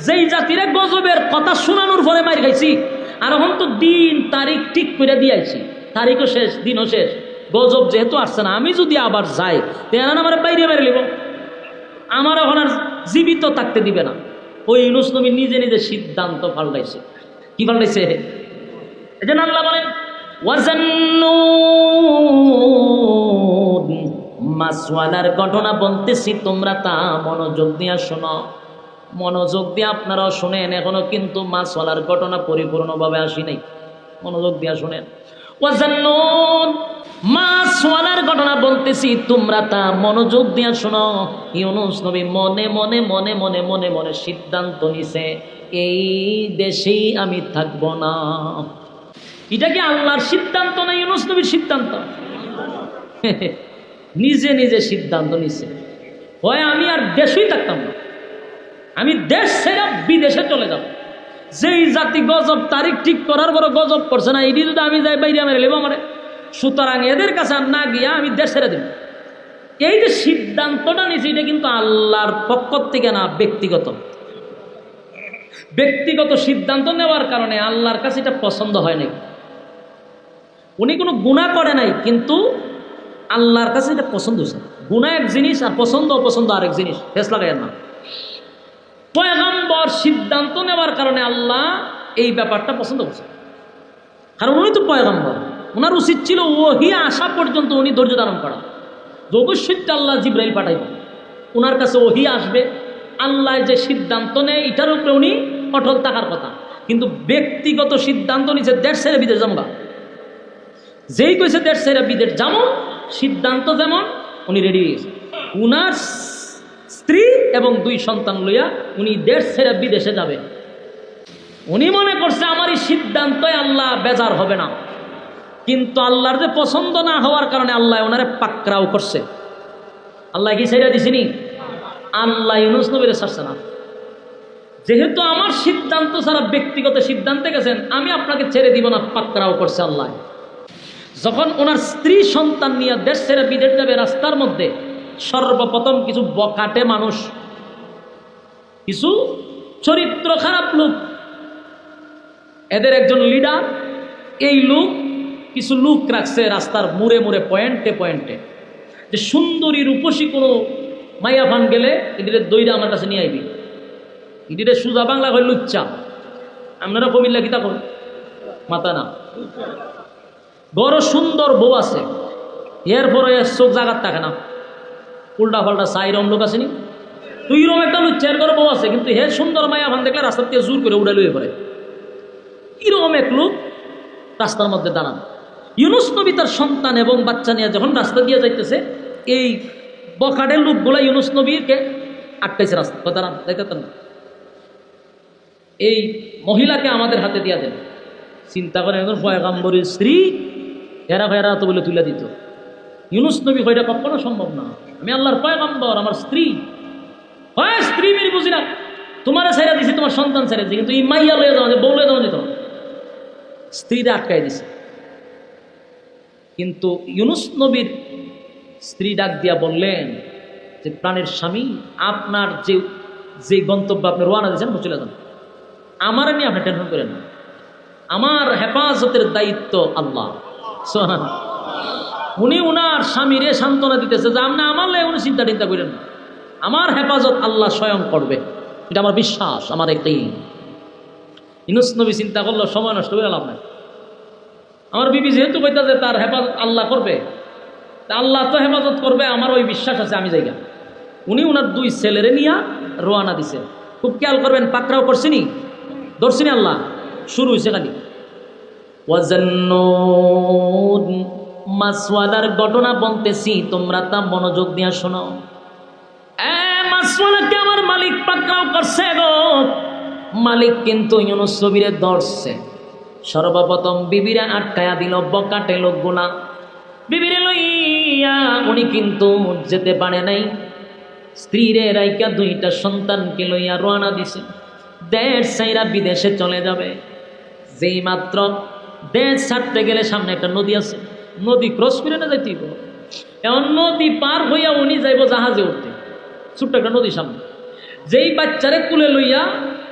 S1: যেই জাতিরে গজবের কথা শোনানোর পরে মার খাইছি, আর এখন তো দিন তারিখ ঠিক করে দিয়েছি, তারিখও শেষ, দিনও শেষ, গজব যেহেতু আসছে না, আমি যদি আবার যাই তেনান আমার বাইরে মেরে নেব, আমার এখন আর জীবিত থাকতে দিবে না। ওই ইউনূস নবী নিজে নিজে সিদ্ধান্ত পাল্টাইছে। কি পাল্টাইছে? এই জন্য আল্লাহ বলেন ওয়াজান্নুন, মাসওয়ালার ঘটনা বলতেছি, তোমরা তা মনোযোগ দিয়ে শোনো, মনোযোগ দিয়ে আপনারাও শোনেন, এখনো কিন্তু মাসওয়ালার ঘটনা পরিপূর্ণভাবে আসি নাই, মনোযোগ দিয়ে শোনেন। ওয়াজান্নুন, মাসওয়ালার ঘটনা বলতেছি, তোমরা তা মনোযোগ দিয়ে শোনো। ইউনূস নবী মনে মনে মনে মনে মনে মনে সিদ্ধান্ত নিছে, এই দেশেই আমি থাকবো না। এটা কি আল্লাহর সিদ্ধান্ত না ইউনূস নবীর সিদ্ধান্ত? নিজে নিজে সিদ্ধান্ত নিছে, হয় আমি আর দেশেই থাকতাম না, আমি দেশ ছেড়ে বিদেশে চলে যাব। যেই জাতি গজব তারিখ ঠিক করার পর গজব করছে না, এটি যদি আমি যাই বাইরে মেরে লেবো আমারে, সুতরাং এদের কাছে আর না গিয়া আমি দেশ ছেড়ে দেব। এই যে সিদ্ধান্তটা নিয়েছি, এটা কিন্তু আল্লাহর পক্ষ থেকে না, ব্যক্তিগত। ব্যক্তিগত সিদ্ধান্ত নেওয়ার কারণে আল্লাহর কাছে এটা পছন্দ হয় নাই। উনি কোনো গুনাহ করে নাই, কিন্তু আল্লাহর কাছে এটা পছন্দ হয়েছে। গুনাহ এক জিনিস আর পছন্দ অপছন্দ আরেক জিনিস, ফেস লাগাইয়েন না। পয়গম্বর সিদ্ধান্ত নেওয়ার কারণে আল্লাহ এই ব্যাপারটা পছন্দ করছে, কারণ উনি তো পয়গম্বর, ওনার উচিত ছিল ওহী আসা পর্যন্ত উনি ধৈর্য ধারণ করা। অবশ্যই আল্লাহ জিবরাইল পাঠাইব, ওনার কাছে ওহী আসবে, আল্লাহ যে সিদ্ধান্ত নেয় এটার উপরে উনি অটল থাকার কথা। কিন্তু ব্যক্তিগত সিদ্ধান্ত নিচ্ছে দেশ ছেড়ে বিদেশ যাবো, যেই কইছে দেশ ছেড়ে বিদেশ যাবো, সিদ্ধান্ত যেমন উনি রেডি হয়েছে। উনার স্ত্রী এবং 2 সন্তান লইয়া উনি দেশ ছেড়ে বিদেশে যাবে। উনি মনে করছে আমার এই সিদ্ধান্তে আল্লাহ বেজার হবে না, কিন্তু আল্লাহর যে পছন্দ না হওয়ার কারণে আল্লাহ ওনারে পাকড়াও করছে। আল্লাহ কি ছেড়ে দিছিনি? আল্লাহ ইউনূস নবীরে ছাড়ছে না। যেহেতু আমার সিদ্ধান্ত ছাড়া ব্যক্তিগত সিদ্ধান্তে গেছেন, আমি আপনাকে ছেড়ে দিব না, পাকড়াও করছে আল্লাহ। যখন ওনার স্ত্রী সন্তান নিয়ে দেশ ছেড়ে বিদেশ যাবে, রাস্তার মধ্যে সর্বপ্রথম কিছু বকাটে মানুষ, কিছু চরিত্র খারাপ লোক, এদের একজন লিডার, এই লোক কিছু লোক রাখছে রাস্তার মুড়ে মুড়ে পয়েন্টে পয়েন্টে, যে সুন্দরী রূপসী কোনো মাইয়া ফান গেলে এদের দইরা আমার কাছে নিয়ে আইবি, এদের সুজা বাংলা হয় লুচ্চা। আপনারা কমিল্লা কিতা কর মাথা না, বড় সুন্দর বউ আছে, এরপরে চোখ জাগাত থাকে না, উল্টা পাল্টা সাইরম লোক আসেনি, তুই রম একটা লুচ্চা, এর ঘরে বউ আছে, কিন্তু হে সুন্দর মাইয়া ফান দেখলে রাস্তার থেকে জোর করে উড়ে লুয়ে পড়ে। এরকম এক লোক রাস্তার মধ্যে দাঁড়ান। ইউনূস নবী তার সন্তান এবং বাচ্চা নিয়ে যখন রাস্তা দিয়ে যাইতেছে, এই বখাটের লোকগুলা ইউনূস নবীকে আটকাইছে রাস্তা, দাঁড়ান দেখতেন না, এই মহিলাকে আমাদের হাতে দিয়া দেন। চিন্তা করেন, একজন পয়গম্বরের স্ত্রী, এরা তো বলে তুলে দিত। ইউনূস নবী এটা কখনো সম্ভব না, আমি আল্লাহর পয়গম্বর, আমার স্ত্রী হয়, স্ত্রী মেরি বুঝি না, তোমার ছেড়ে দিছি, তোমার সন্তান ছেড়ে দিছি, কিন্তু এই মাইয়া লয়ে যাওয়া, বউ লয়ে যাওয়া যেত, স্ত্রীরা আটকাই দিছে। কিন্তু ইউনূস নবীর স্ত্রী ডাক দিয়া বললেন যে প্রাণের স্বামী, আপনার যে গন্তব্য আপনি রওনা দিয়েছেন চলে যান, আমার নিয়ে আপনি টেনশন করেন না, আমার হেফাজতের দায়িত্ব আল্লাহ। উনি উনার স্বামীরে সান্ত্বনা দিতেছে যে আপনি আমার লাই উনি চিন্তা করেন না, আমার হেফাজত আল্লাহ স্বয়ং করবে, এটা আমার বিশ্বাস, আমার একটাই। ইউনূস নবী চিন্তা করলো সময় নষ্ট করে লাভ নাই, আমার বিবি যেহেতু কইতাছে তার হেফাজত আল্লাহ করবে, তা আল্লাহ তো হেফাজত করবে, আমার ওই বিশ্বাস আছে, আমি যাইগা। উনি ওনার 2 ছেলেরে নিয়ে রওনা দিছে। খুব খেয়াল করবেন, পাকড়াও করছিনি, ধরছিনি আল্লাহ, শুরু হয়েছে খালি ওয়াজান্নুন। মাসওয়ালার ঘটনা বলতেছি, তোমরা তা মনোযোগ দিয়ে শোনো। মাসওয়ালাকে আমার মালিক পাকড়াও করছে গো। মালিক কিন্তু ইউনুস নবীরে ধরছে। সর্বপ্রথম বিবিরা আটকায়া দিল, বকাটে লোকগুলা বিবিরে লইয়া। উনি কিন্তু যেতে পারে নাই, স্ত্রীরে রাইকা 2টা সন্তানকে লইয়া রওনা দিছে। দেশ ছাইরা বিদেশে চলে যাবে। যেই মাত্র দেশ ছাড়তে গেলে সামনে একটা নদী আছে, নদী ক্রস করে না যাইতে হইব। এমন নদী পার হইয়া উনি যাইব জাহাজে উঠতে। ছোট্ট একটা নদী সামনে, যেই বাচ্চারে কুলে লইয়া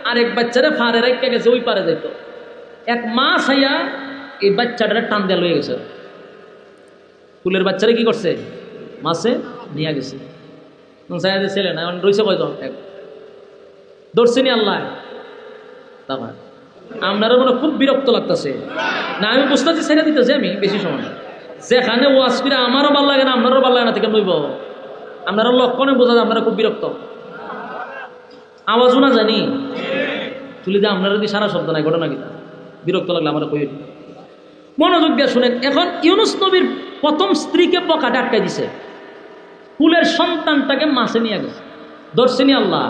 S1: আরেক বাচ্চারে ফাড়ে রাখতে গেছে, ওই পারে যাইত। এক মাস হইয়া এই বাচ্চাটারে টান দেয়া লয়ে গেছে। কুলের বাচ্চারে কি করছে, মাসে নিয়ে গেছে। ছেলে না রয়েছে কয়জন, এক ধরছেনি আল্লাহ। তারপর আপনারও মনে খুব বিরক্ত লাগতেছে না, আমি বুঝতেছি ছেড়ে দিতেছি আমি বেশি সময় না। যেখানে ওয়াজ করে আমারও ভালো লাগে না, আপনারও ভালো লাগে না, থেকে নইব আপনারা লক্ষণে বোঝা যায় আপনারা খুব বিরক্ত। আওয়াজও না জানি তুলি দিয়ে আপনারা যদি সারা শব্দ নাই, ঘটনা কিনা বিরক্ত লাগলে আমরা কই। মনোযোগ দিয়ে শুনেন। এখন ইউনুস নবীর প্রথম স্ত্রীকে বকাটে আটকাই দিছে, কুলের সন্তানটাকে মাসে নিয়ে গেছে। ধরছেনি আল্লাহ,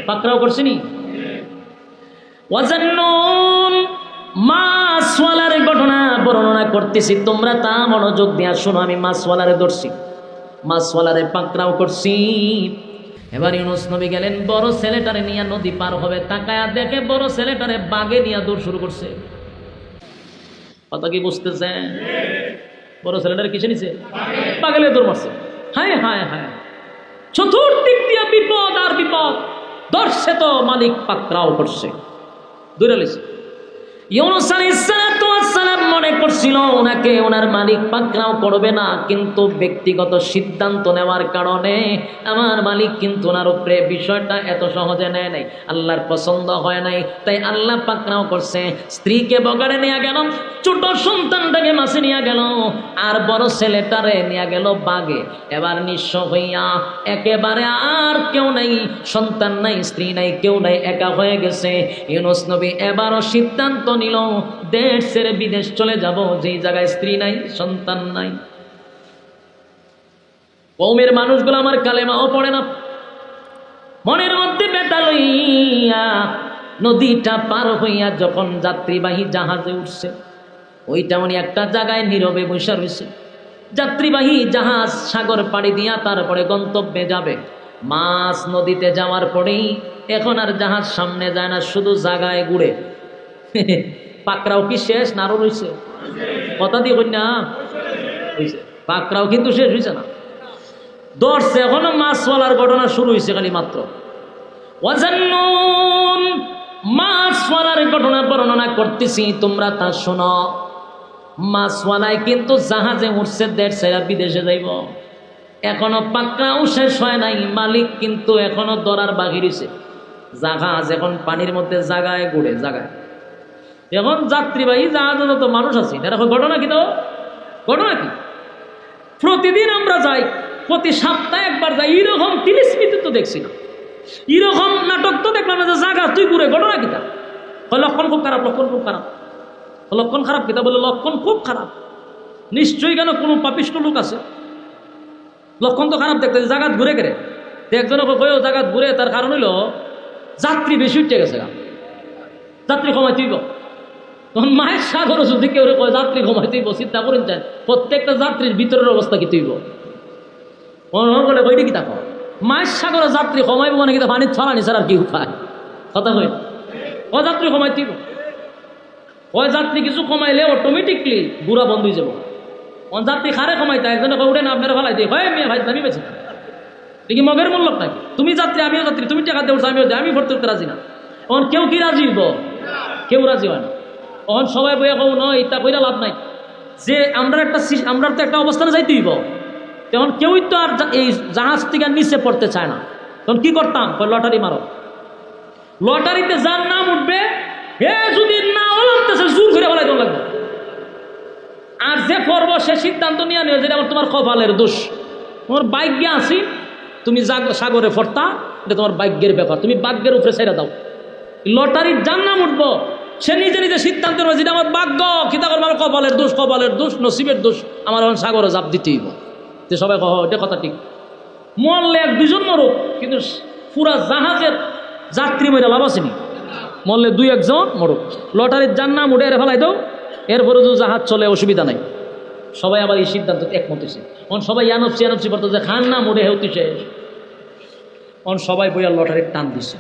S1: পাকড়াও করছেনি। ওয়াজান্নুন, মাসওয়ালার ঘটনা বর্ণনা করতেছি, তোমরা তা মনোযোগ দিয়া শোনো। আমি মাসওয়ালারে ধরছি, মাসওয়ালারে পাকড়াও করছি। এবার ইউনুস নবী গেলেন, বড় ছেলেটারে নিয়ে নদী পার হবে। তাকায়া দেখে বড় ছেলেটারে বাগে নিয়ে দৌড় শুরু করছে। কথা কি বুঝতেছেন? বড় ছেলেটারে কিসে নিছে? বাগেলে দৌড় মারছে। হায় হায় হায়, চতুর্দিক দিয়ে বিপদ আর বিপদ। ধরছে তো মালিক পাকড়াও করছে, দৌড়ে লেছে। ইউনুস আলাইহিস সালাম মনে করছিল ওনাকে ওনার মালিক পাকড়াও করবে না, কিন্তু ব্যক্তিগত সিদ্ধান্ত নেওয়ার কারণে আমার মালিক কিন্তু ওনার উপরে বিষয়টা এত সহজে নেয় নাই। আল্লাহর পছন্দ হয় নাই, তাই আল্লাহ পাকড়াও করছে। স্ত্রীকে বগাড়ে নিয়ে গেল, ছোট সন্তানটাকে মাসে নিয়ে গেল, আর বড় ছেলেটারে নিয়ে গেল বাগে। এবার নিঃস্ব হইয়া একেবারে আর কেউ নাই, সন্তান নাই, স্ত্রী নাই, কেউ নাই, একা হয়ে গেছে। ইউনুস নবী এবারও সিদ্ধান্ত নিল, দেশ ছেড়ে বিদেশ চলে যাব, যেই জায়গায় স্ত্রী নাই, সন্তান নাই। কওমের মানুষগুলো আমার কালেমাও পড়ে না, মনের মধ্যে ব্যথা লইয়া নদীটা পার হইয়া যখন যাত্রীবাহী জাহাজে উঠছে, ওইটা উনি একটা জায়গায় নীরবে বসে রয়েছে। যাত্রীবাহী জাহাজ সাগর পাড়ি দিয়া তারপরে গন্তব্যে যাবে। মাছ নদীতে যাওয়ার পরেই এখন আর জাহাজ সামনে যায় না, শুধু জায়গায় ঘুরে। পাকড়াও কি শেষ না আরো রয়েছে? কথা দিয়ে কই না হয়েছে, পাকড়াও কিন্তু শেষ হয়েছে না, ধরছে। এখনো মাছওয়ালার ঘটনা শুরু হয়েছে খালি মাত্র। ওয়াজান্নুন, মাছওয়ালার ঘটনা বর্ণনা করতেছি, তোমরা তা শোনো। মাছওয়ালায় কিন্তু জাহাজে উঠছে, দেশ ছেড়ে বিদেশে যাইব। এখনো পাকড়াও শেষ হয় নাই, মালিক কিন্তু এখনো ধরার বাকি রয়েছে। জাহাজ এখন পানির মধ্যে জায়গায় ঘুরে, জায়গায়। এখন যাত্রীবাহী জাহাজে যত মানুষ আছে, দেখো ঘটনা কি, তো ঘটনা কি, প্রতিদিন আমরা যাই, প্রতি সপ্তাহে একবার যাই, এরকম তিলিস্মিতি তো দেখছি না, এরকম নাটক তো দেখলাম না যে জায়গা তুই ঘুরে। ঘটনা কিতা? লক্ষণ খুব খারাপ, লক্ষণ খুব খারাপ। লক্ষণ খারাপ কিতা বলে? লক্ষণ খুব খারাপ। নিশ্চয়ই কেন কোনো পাপিষ্ট লোক আছে, লক্ষণ তো খারাপ দেখতে। জায়গা ঘুরে গেলে একজনকে কয়েও জায়গা ঘুরে, তার কারণ হইল যাত্রী বেশি উঠে গেছে, যাত্রী কমাই তুইব। তখন মায়ের সাগর যদি কেউ কয় যাত্রী কমাই তুইব, চিন্তা করেন চান প্রত্যেকটা যাত্রীর ভিতরের অবস্থা কি তুইব? বলে কইটি কি তাক মায়ের সাগরে যাত্রী কমাইব মানে কিন্তু পানির ছড়ানি ছাড়া আর কি উপায়? কথা কই, ও যাত্রী কমাই তুইব। ওই যাত্রী কিছু কমাইলে অটোমেটিকলি বুড়া বন্ধ হয়ে যাব। যাত্রী খারে কমাইতে একজনে উঠে না আপনারা ফেলাই দিয়ে, হয় মেয়ে ভাই আমি বেঁচে দেখি মগের মূল্য নাকি? তুমি যাত্রী আমিও যাত্রী, তুমি টাকা দেওয়া আমিও দেয়, আমি ভর্তি করতে রাজি না। এখন কেউ কি রাজি হইব? কেউ রাজি হয় না। এখন সবাই বইয়া কব নয়, এটা কইরা লাভ নাই, যে আমরা তো একটা অবস্থানে যাইতে হইব। তখন কেউই তো আর এই জাহাজ থেকে নিচে পড়তে চায় না। তখন কি করতাম? লটারি মারো, লটারিতে যার নাম উঠবে, হে যদি না লাগতেছে জোর করে বলাই দেওয়া লাগবে। আর যে পর্ব সে সিদ্ধান্ত নিয়ে নিও যেটা আমার তোমার কপালের দোষ, তোমার ভাগ্যে আসি তুমি সাগরে ফরতা, এটা তোমার ভাগ্যের ব্যাপার, তুমি ভাগ্যের উপরে ছেড়ে দাও। লটারির জান্নাম উঠবো, সে নিজে নিজে সিদ্ধান্ত নেবে যেটা আমার ভাগ্য, কিতা করবো আমার কপালের দোষ, কপালের দোষ, নসিবের দোষ, আমার এখন সাগরে জাপ দিতেই যে সবাই কহ এটা কথা ঠিক। মরলে এক দুজন মরুক, কিন্তু পুরা জাহাজের যাত্রী মেয়েরা লাভ আসেনি, মরলে দুই একজন মরুক, লটারির জান্নাম উঠে এরে ফেলাই দাও, এরপরে যদি জাহাজ চলে অসুবিধা নাই। সবাই আবার এই সিদ্ধান্ত একমত হয়েছে, অন সবাই ইয়ানফসি পড়তো যে খান নাম উঠে হেউতিছে, অন সবাই বইয়া লটারির টান দিছে।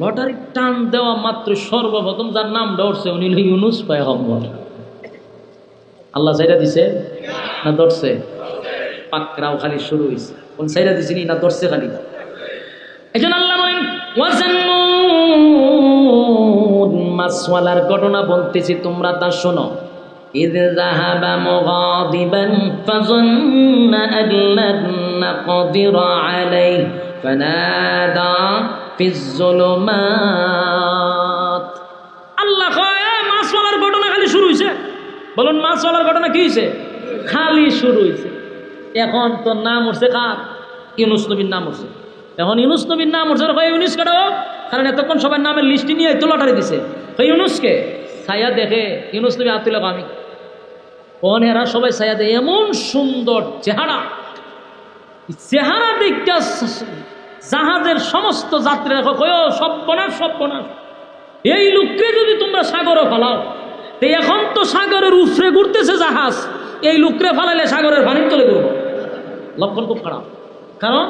S1: লটারির টান দেওয়া মাত্র সর্বপ্রথম যার নাম দৌড়ছে উনি হল ইউনুস পয়গম্বর। আল্লাহ সাইরা দিছে না দৌড়ছে? পাকরাও খালি শুরু হয়েছে, কোন সাইরা দিছিনি না দৌড়ছে খালি। এই জন্য আল্লাহ বলেন মাছওয়ালার ঘটনা বলতেছি, তোমরা তা শোনো। إذ ذهب مغاضبا فظن أن لن نقدر عليه فنادى في الظلمات। আল্লাহ কয় মাছওয়ালার ঘটনা খালি শুরু হয়েছে। বলুন মাছওয়ালার ঘটনা কি হয়েছে? খালি শুরু হয়েছে। এখন তো নাম উঠছে কার? ইউনুস নবীর নাম উঠছে। এখন ইউনুস নবীর নাম উঠছে, ইউনুস কেন? কারণ এতক্ষণ সবার নামের লিস্টি নিয়ে তো লটারি দিছে। ইউনুসকে ছায়া দেখে ইউনুস নবী আতুল আমি এরা সবাই ছায়া দেয়, এমন সুন্দর চেহারা, চেহারা দিকটা জাহাজের সমস্ত যাত্রীরা সর্বনাশ সর্বনাশ, এই লোককে যদি তোমরা সাগরে ফেলাও, তো এখন তো সাগরের উফরে ঘুরতেছে জাহাজ, এই লোকরে ফেলাইলে সাগরের পানি চলে ঘুরবো। লক্ষণ খুব খারাপ, কারণ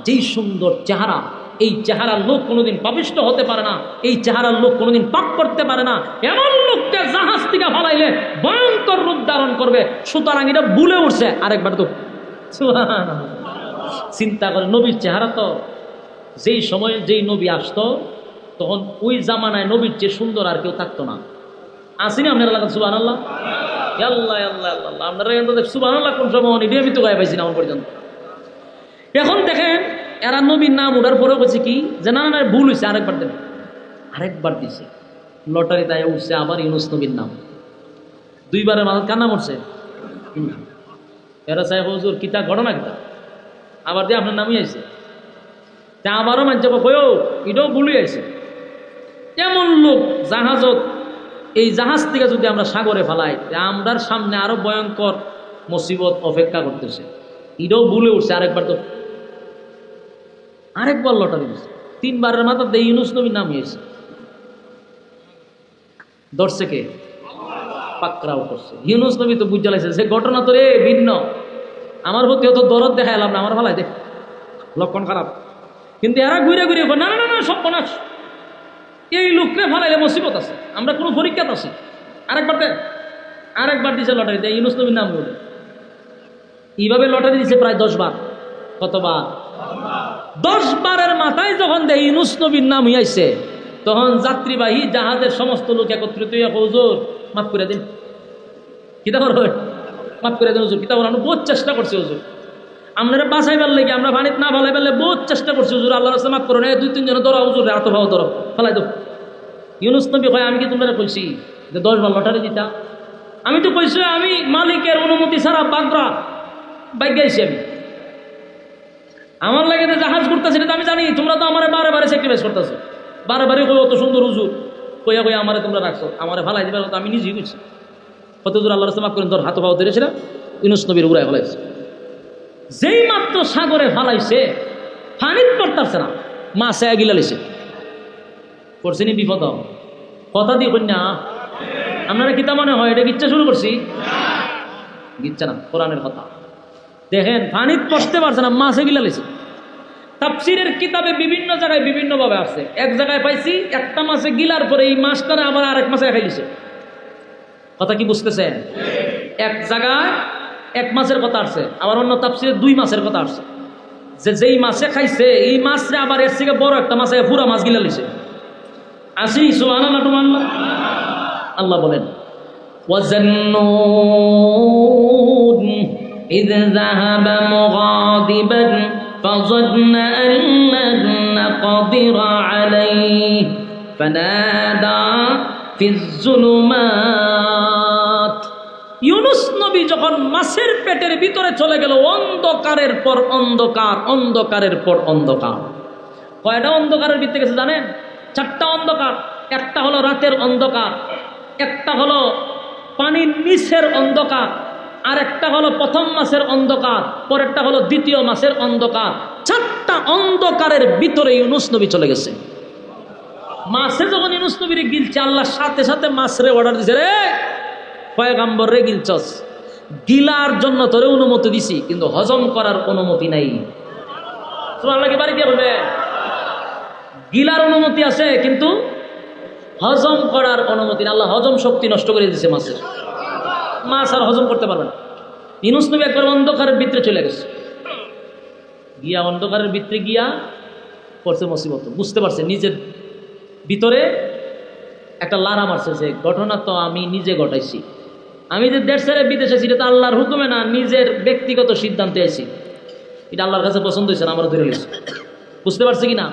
S1: যেই সুন্দর চেহারা, এই চেহারার লোক কোনোদিন পাপিষ্ট হতে পারে না, এই চেহারার লোক কোনোদিন পাপ করতে পারে না। এমন লোককে জাহাজ থেকে ফালাইলে ভয়ঙ্কর রূপ ধারণ করবে। সুতরাং এটা ভুলে উঠছে। আরেকবার তো চিন্তা করে, নবীর চেহারা তো যেই সময় যেই নবী আসতো তখন ওই জামানায় নবীর চেয়ে সুন্দর আর কেউ থাকতো না। আসিনি আপনারা লাগান সুবহানাল্লাহ, আল্লাহ আল্লাহ আল্লাহ, আপনারা কিন্তু সুবহানাল্লাহ কোন সময় এটি আমি তো গায়ে পাইছি না আমার পর্যন্ত। এখন দেখেন এরা নবীর নাম ওঠার পরেও বলছে কি যে না না ভুল হয়েছে, আরেকবার দেবে, আরেকবার দিছে লটারি, তাই উঠছে আবার ইউনুস নবীর নাম। দুইবারের মাঝে কার নাম উঠছে? এরা চাই হুজুর কিতা ঘটনা কিতা, আবার দিয়ে আপনার নামই আইছে, তা আবারও মানছে কয়ও এটাও ভুলই আইছে। এমন লোক জাহাজত, এই জাহাজ থেকে যদি আমরা সাগরে ফেলাই, আমরার সামনে আরো ভয়ঙ্কর মুসিবত অপেক্ষা করতেছে। এটাও ভুলে উঠছে, আরেকবার লটারি দিচ্ছে। তিনবারের মাথা দিয়ে ইউনুস নবীর নাম হয়েছে। ধরছে কে? পাকড়াও করছে। ইউনুস নবী তো বুঝে লাগছে সে ঘটনা তো রে ভিন্ন, আমার প্রতি অত দরদ দেখা এলাম না, আমার ভালাই দেখ লক্ষণ খারাপ। কিন্তু এরা ঘুরে ঘুরে না না না সর্বনাশ, এই লোককে ফালাইলে মুসিবত আছে, আমরা কোনো পরীক্ষাত আছি। আরেকবার দিছে লটারি দেয় ইউনুস নবীর নাম বলে। এইভাবে লটারি দিছে প্রায় 10 বার। কতবার? 10 বারের মাথায় যখন দেয় ইউনুস নবীর নাম হইয়াছে, তখন যাত্রীবাহী জাহাজের সমস্ত লোক একত্রিত হইয়া হুজুর মাফ করে দিন, কিতা করবে মাফ করে দিন হুজুর, কিতা আমরা বহুত চেষ্টা করছি হুজুর, আপনারা বাঁচাইবার লাগে আমরা পানিত না ফেলাই ফেললে বহুত চেষ্টা করছি হুজুর, আল্লাহর রাস্তায় মাফ করো না, 2-3 জন ধরো হুজুর, এত ভাও ধরো ফেলাই দো। ইউনুস নবী কয় আমি কি তোমরা কইছি যে 10 বার লটারি দিতা? আমি তো কইছি আমি মালিকের অনুমতি ছাড়া বাগরা বাইক গাইছি, আমি আমার লাগে জাহাজ করতেছি এটা আমি জানি, তোমরা তো আমার বারে বারে স্যাক্রিফাইস করতেছো, বারে বারে কই অত সুন্দর হুজুর কইয়া কইয়া আমারে তোমরা রাখছো, আমারে ফালাই দিবার কথা আমি নিজেই কইছি। কত হুজুর আল্লাহর রাস্তায় মাফ করেন, ধর হাত পাও ধরেছিল ইউনুস নবীর উড়ায় ফেলাইছে। যেই মাত্র সাগরে ফালাইছে পানিত পড়তাছে না, মাছে গিলা লিছে, করছিনি বিপদ। কথা দিয়ে কন্যা আপনারা কিতা মনে হয় এটা গিচ্ছা শুরু করছি? গিচ্ছা না, কোরআনের কথা। দেখেন পানিত পড়তে পারছে না, মাছে গিলা লিছে। তাফসীরের কিতাবে বিভিন্ন জায়গায় বিভিন্নভাবে আসছে। এক জায়গায় পাইছি একটা মাছে গিলার পরে এই মাছটারে আবার আরেক মাছে খাইলিছে। কথা কি বুঝতেছেন? এক জায়গায় এক মাছের কথা আসছে, আবার অন্য তাফসীরে 2 মাছের কথা আসছে, যে যেই মাছে খাইছে এই মাছরে আবার এর থেকে বড় একটা মাছে পুরা মাছ গিলা লিছে। আসি সুবহানাল্লাহ সুবহানাল্লাহ। আল্লাহ বলেন ওয়াজান্নুন ইয যাহাবা মুগাদিবান فظن أن لن نقدر عليه فنادى في الظلمات। ইউনুস নবী যখন মাছের পেটের ভিতরে চলে গেল, অন্ধকারের পর অন্ধকার, অন্ধকারের পর অন্ধকার। কয়টা অন্ধকারের ভিতরে গেছে জানেন? 4টা অন্ধকার। একটা হলো রাতের অন্ধকার, একটা হলো পানির নিচের অন্ধকার, আর একটা হলো প্রথম মাসের অন্ধকার, পরেরটা হলো দ্বিতীয় মাসের অন্ধকার। 4টা অন্ধকারের ভিতরে ইউনুস নবী চলে গেছে। মাছে যখন ইউনুস নবীরে গিলছে, আল্লাহ সাথে সাথে মাছরে অর্ডার দিছে, রে পয়গাম্বর রে গিলছস, গিলার জন্য তোরে অনুমতি দিছি, কিন্তু হজম করার অনুমতি নাই। সুবহানাল্লাহ, কি বাড়ি দিয়ে বলবে? গিলার অনুমতি আছে কিন্তু হজম করার অনুমতি না। আল্লাহ হজম শক্তি নষ্ট করে দিয়েছে মাছের। মাছ আর হজম করতে পারবে না। ইউনুস নবী একবার অন্ধকারের ভিতরে চলে গেছে, গিয়া অন্ধকারের ভিতরে গিয়া পড়ছে মুসিবত। বুঝতে পারছে নিজের ভিতরে একটা লারা মারছে, যে ঘটনা তো আমি নিজে ঘটাইছি। আমি যে দেশ ছেড়ে বিদেশে ছিল, এটা আল্লাহর হুকুমে না, নিজের ব্যক্তিগত সিদ্ধান্তে আছি। এটা আল্লাহর কাছে পছন্দ হয়েছে না, আমার ধরে গেছে। বুঝতে পারছে কি না?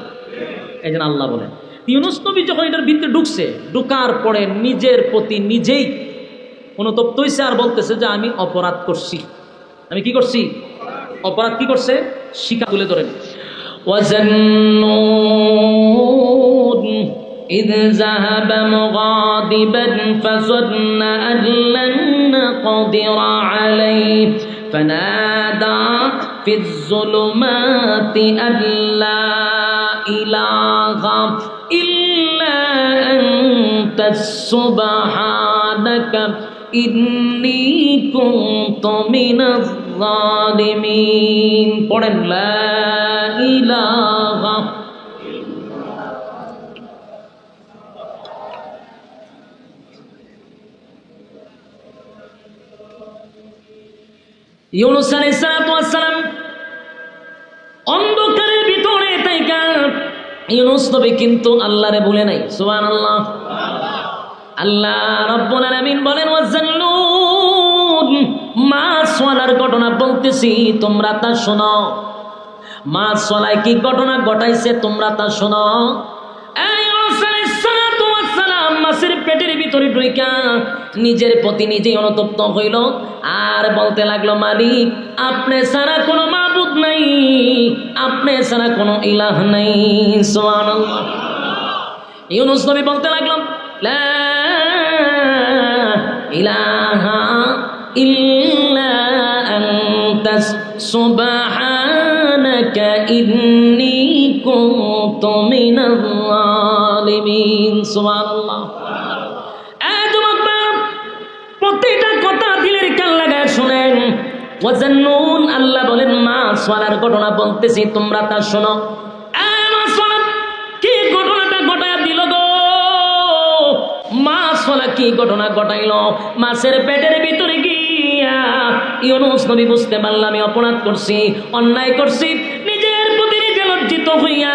S1: এই জন্য আল্লাহ বলেন, ইউনুস নবী যখন এটার ভিতরে ঢুকছে, ঢুকার পরে নিজের প্রতি নিজেই অনুতপ্ত হয়েছে, আর বলতেছে যে আমি অপরাধ করছি। আমি কি করছি? অপরাধ কি করছে? শিকা তুলে ধরেন। وَظَنُّونَ إِذْ ذَهَبَ مُغَاضِبًا فَظَنَّ أَن لَّن نَّقْدِرَ عَلَيْهِ فَنَادَىٰ فِي الظُّلُمَاتِ أَن لَّا إِلَٰهَ إِلَّا أَنتَ سُبْحَانَكَ إِنِّي كُنتُ مِنَ الظَّالِمِينَ। পড়েন লা ইলাহা। ইউনুস আলাইহিস সালাম অন্ধকারের ভিতরে থাইকা, ইউনুস নবী কিন্তু আল্লাহরে ভুলে নাই। সুবহানাল্লাহ। আল্লাহ রাব্বুল আলামিন বলেন, ওয়াজান্নুন, মাছওয়ালার ঘটনা বলতেছি, তোমরা তা শোনো। মাছওয়ালায় কি ঘটনা ঘটাইছে তোমরা তা শোনো। মাছের পেটের ভিতরে ঢুইকা নিজের প্রতি নিজেই অনুতপ্ত হইল, আর বলতে লাগলো, মালিক আপনি ছাড়া কোনো মাবুদ নাই, আপনি ছাড়া কোনো ইলাহ নাই। সুবহানাল্লাহ। ইউনুস নবী বলতে লাগলো, লা ইলাহা ইল্লা আনতা সুবহানাকা ইন্নী কুনতু মিনাল যালিমিন। সুবহানাল্লাহ। প্রত্যেকটা কথা দিলের কান লাগায় শুনেন। ওয়াজান্নুন, আল্লাহ বলেন মাছওয়ালার ঘটনা বলতেছি, তোমরা তা শোনো। মাছওয়ালা কি ঘটনাটা ঘটায় দিল গো? মাছওয়ালা কি ঘটনা ঘটাইল? মাছের পেটের ভিতরে গিয়া ইউনুস নবী বুঝতে পারলাম আমি অপরাধ করছি, অন্যায় করছি। নিজের প্রতি নিজে লজ্জিত হইয়া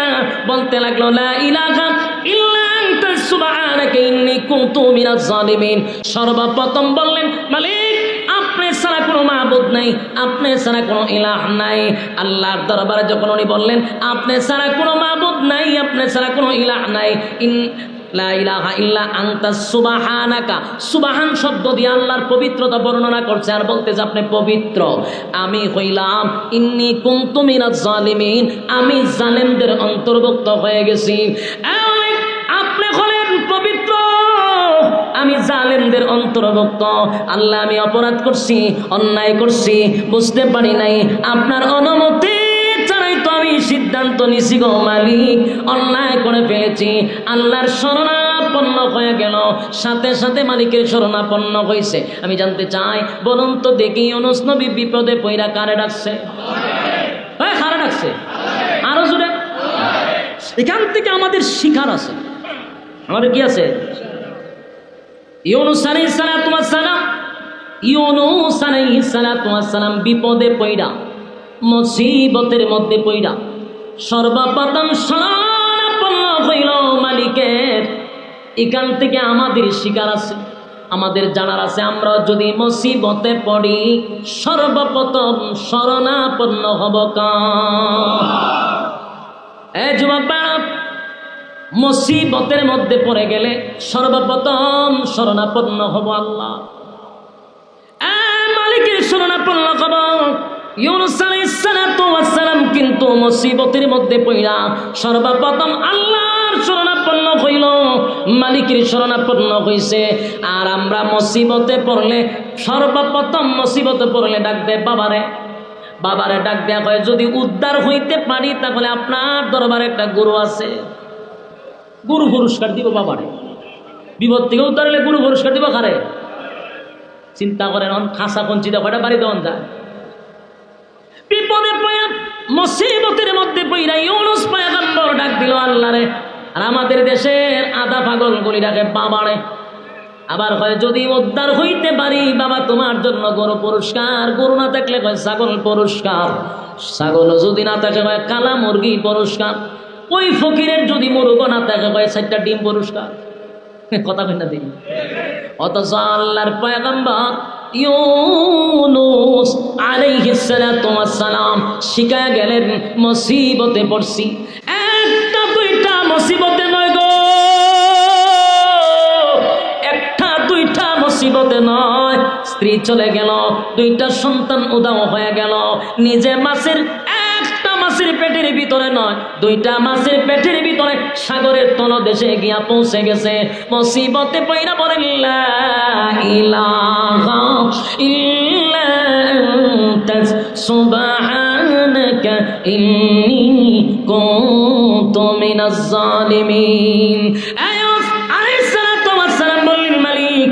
S1: বলতে লাগলো, লা ইলাহা ইল্লা আনতা সুবহানাকা ইন্নী কুনতু মিনাজ জালিমিন। সর্বপ্রথম বললেন, মালিক আপনি ছাড়া কোনো মাবুদ নাই, আপনি ছাড়া কোনো ইলাহ নাই। আল্লাহর দরবারে যখন উনি বললেন আপনি ছাড়া কোনো মাবুদ নাই, আপনি ছাড়া কোনো ইলাহ নাই, লা ইলাহা ইল্লা আনতা সুবহানাকা, সুবহান শব্দ দিয়ে আল্লাহর পবিত্রতা বর্ণনা করছে, আর বলতেছে আপনি পবিত্র, আমি হইলাম ইন্নী কুনতু মিনাজ জালিমিন, আমি জালেমদের অন্তর্ভুক্ত হয়ে গেছি। আপনি হলেন পবিত্র, আমি জালেমদের অন্তর্ভুক্ত। আল্লাহ আমি অপরাধ করছি, অন্যায় করছি, বুঝতে পারি নাই, আপনার অনুমতি ছাড়াই তো আমি সিদ্ধান্ত নিছি গো মালিক, অন্যায় করে ফেলেছি। আল্লাহর শরণাপন্ন হয়ে গেল, সাথে সাথে মালিকের শরণাপন্ন হয়েছে। আমি জানতে চাই, বলুন তো দেখি, ইউনুস নবী বিপদে পইরা কারে ডাকছে? কারে ডাকছে? আরো জোরে। এখান থেকে আমাদের শিখার আছে। আমাদের কি আছে? ইউনুস আলাইহিস সালাম বিপদে পইড়া, মুসিবতের মধ্যে পইড়া সর্বপ্রথম শরণাপন্ন হইল মালিকের। এখান থেকে আমাদের শিকার আছে, আমাদের জানার আছে, আমরা যদি মুসিবতে পড়ি সর্বপ্রথম শরণাপন্ন হব কার? যুবক বাপ, মুসিবতের মধ্যে পড়ে গেলে সর্বপ্রথম শরণাপন্ন হব আল্লাহ। মালিকের শরণাপন্ন খবর ইউনূস আলাইহিস সালাতু ওয়াস সালাম কিন্তু মুসিবতের মধ্যে পড়া সর্বপ্রথম আল্লাহর শরণাপন্ন হইল, মালিকের শরণাপন্ন হইছে। আর আমরা মুসিবতে পড়লে সর্বপ্রথম মুসিবতে পড়লে ডাক দে বাবারে, বাবারে ডাক দেয়া হয় যদি উদ্ধার হইতে পারি তাহলে আপনার দরবারে একটা গুরু আছে, গুরু পুরস্কার দিব বাবারে। বিপদ থেকে উদ্ধার হলে গুরু পুরস্কার দিব কারে? চিন্তা করেন খাসা কঞ্চিতা কয়টা বাড়ি দেওয়ান যায়। বিপদে পয়া মুসিবতের মধ্যে পইরা ইউনূস পয়গম্বর ডাক দিল আল্লাহরে। আর আমাদের দেশের আধা পাগল গুলি ডাকে বাবারে। আবার হয় যদি উদ্ধার হইতে পারি বাবা তোমার জন্য গরু পুরস্কার, গরু না থাকলে কয় ছাগল পুরস্কার, ছাগল যদি না থাকে কয় কালা মুরগি পুরস্কার, ওই ফকিরের যদি মুরগ না থাকে কয় 4টা ডিম পুরস্কার। কথা কই না দেখি। অথচ আল্লাহর পয়গম্বর ইউনূস আলাইহিস সালাতু ওয়াস সালাম শিখায়া গেলেন মুসিবতে পড়ছি, একটা দুইটা মুসিবতে নয় গো, একটা দুইটা মুসিবতে নয়। স্ত্রী চলে গেল, 2টা সন্তান উদাও হয়ে গেল, নিজে মাছের একটা মাছের পেটের ভিতরে নয় 2টা মাছের পেটের ভিতরে সাগরের তলদেশে গিয়া পৌঁছে গেছে। মুসিবতে পয়রা বলেন লা ইলাহা ইল্লা আনতা সুবহানাকা ইন্নী কুনতু মিনাজ জালিমিন। আয়াস আলাইহিস সালাতু ওয়াস সালাম বললেন মালিক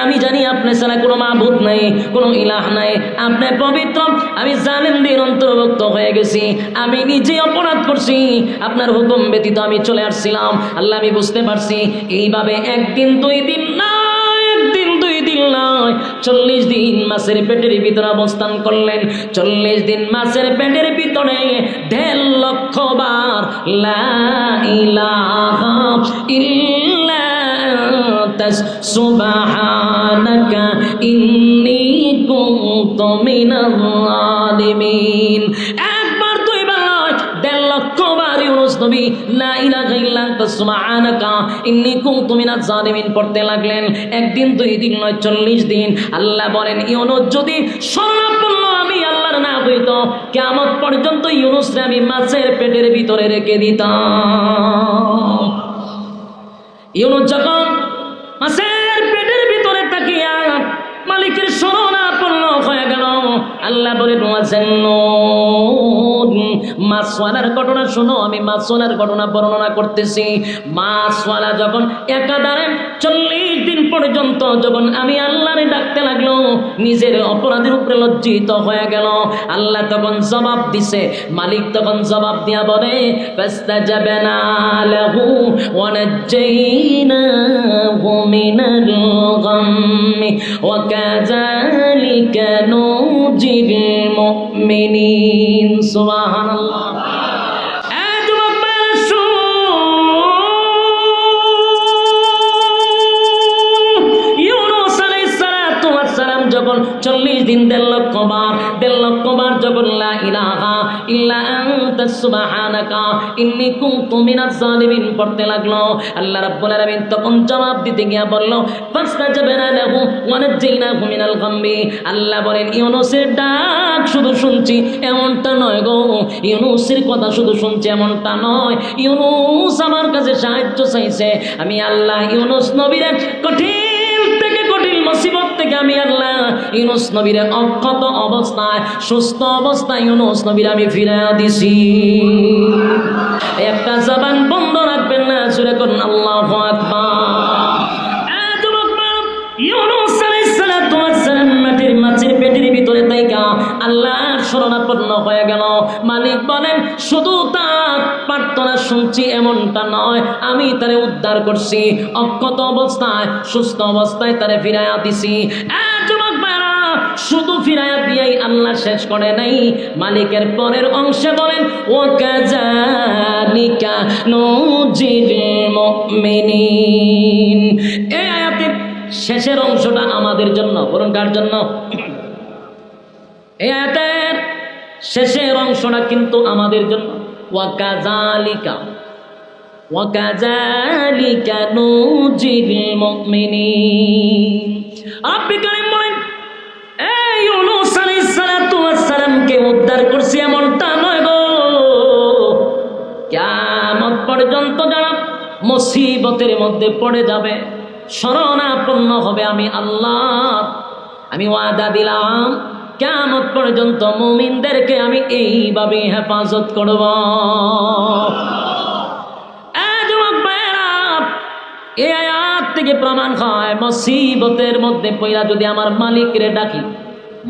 S1: আমি জানি আপনি ছাড়া কোনো মাবুদ নাই, কোনো ইলাহ নাই, আপনি পবিত্র, আমি জালিমদের অন্তর্ভুক্ত হয়ে গেছি, আমি নিজে অপরাধ করছি, আপনার হুকুম ব্যতীত আমি চলে আসছিলাম। আল্লাহ আমি বুঝতে পারছি। এইভাবে একদিন 2 দিন নয়, একদিন 2 দিন নয়, 40 দিন মাছের পেটের ভিতরে অবস্থান করলেন। 40 দিন মাছের পেটের ভিতরে 1.5 লক্ষ বার লা ইলাহা ইল্লা আনতা সুবহানাকা ইন্নী কুনতু মিনাজ জালিমিন। একবার 2বার নয়, 1.5 লক্ষ বার ইউনূস নবী লা ইলাহা ইল্লা আনতা সুবহানাকা ইন্নী কুনতু মিনাজ জালিমিন পড়তে লাগলেন। একদিন 2 দিন নয়, 40 দিন। আল্লাহ বলেন ইউনূস যদি শরণাপন্ন আমি আল্লাহর না হইত, কিয়ামত পর্যন্ত ইউনূসরে আমি মাছের পেটের ভিতরে রেখে দিতাম। ইউনূস যখন মাছের পেটের ভিতরে তাকিয়া মালিকের শরণাপন্ন হয়ে গেল, আল্লাহ বলে মাছওয়ালার ঘটনা শোনো, আমি মাছওয়ালার ঘটনা বর্ণনা করতেছি। মাছওয়ালা যখন একাধারে 40 দিন পর্যন্ত যখন আমি আল্লাহরে ডাকতে লাগলো, নিজের অপরাধের উপরে লজ্জিত হয়ে গেল। আল্লাহ তখন জবাব দিছে, মালিক তখন জবাব দিয়া বলে ফাস্তাজাবনা লাহু ওয়া নাজ্জাইনাহু মিনাল গাম্মি ওয়া কাযালিকা নুজিল মুমিনিন। সুবহানাল্লাহ। যখন 40 দিন 1.5 লক্ষ বার যখন লা ইলাহা ইল্লা আনতা সুবহানাকা ইন্নী কুনতু মিনাজ জালিমিন পড়তে লাগলো, আল্লাহ রাব্বুল আলামিন তখন জবাব দিতে গিয়া বলল ফাস্তাজাবনা লাহু ওয়া নাজ্জাইনাহু মিনাল গাম্মি। আল্লাহ বলেন ইউনূসের ডাক শুধু শুনছি এমনটা নয় গো, ইউনূসের কথা শুধু শুনছি এমনটা নয়, ইউনূস আমার কাছে সাহায্য চাইছে। আমি আল্লাহ ইউনূস নবীর কঠিন থেকে কঠিন মুসিবত থেকে আমি আল্লাহ ইউনূস নবীর অক্ষত অবস্থায় সুস্থ অবস্থায় ইউনূস নবীর আমি ফিরাইয়া দিছি। একটা জবান বন্ধ রাখবেন না, জোরে করুন আল্লাহু আকবার। ইউনূস আলাইহিস সালাতু ওয়াস সালাম মাছের পেটের ভিতরে তাইকা আল্লাহর শরণাপন্ন হয়ে গেল। মালিক বলেন শুধু তার প্রার্থনা শুনছি এমনটা নয়, আমি তারে উদ্ধার করছি, অক্ষত অবস্থায় সুস্থ অবস্থায় তারে ফিরাইয়া দিছি। যুবক ভাইরা, শুধু ফিরাইয়া দিয়েই আল্লাহ শেষ করে নাই, মালিকের পরের অংশে বলেন ওয়া কাযালিকা নুজিল মুমিনিন। এই আয়াতের শেষের অংশটা আমাদের জন্য, বরং কার জন্য? এই আয়াতের শেষের অংশটা কিন্তু আমাদের জন্য। ওয়া কাযালিকা নুজিল মুমিনিন। আপনি কারিম বলেন এই উদ্ধার করছি এমনটা নয় গো, কিয়ামত পর্যন্ত যারা মুসিবতের মধ্যে পড়ে যাবে, শরণাপন্ন হবে আমি আল্লাহ, আমি ওয়াদা দিলাম কিয়ামত পর্যন্ত মুমিনদেরকে আমি এইভাবে হেফাজত করব। এই আয়াত থেকে প্রমাণ হয় মুসিবতের মধ্যে পড়া যদি আমার মালিকরে ডাকি,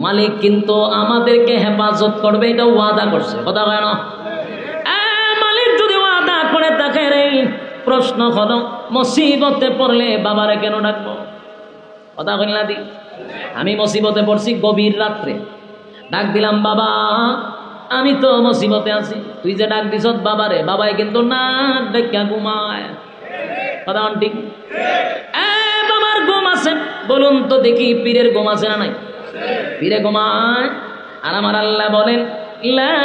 S1: মালিক কিন্তু আমাদেরকে হেফাজত করবে, এটা ওয়াদা করছে। কথা হয় না? মালিক যদি ওয়াদা করে থাকে রে, প্রশ্ন হলো মুসিবতে পড়লে বাবারে কেন ডাকবো? কথা কইল না দি? আমি মুসিবতে পড়ছি গভীর রাত্রে, ডাক দিলাম বাবা আমি তো মুসিবতে আছি, তুই যে ডাক দিছ বাবারে, বাবাই কিন্তু না দেখা ঘুমায়। কথা ঠিক? বাবার ঘুম আছে? বলুন তো দেখি, পীরের ঘুম আছে না নাই? পীরে ঘুমায়, আর আমার আল্লাহ বলেন লা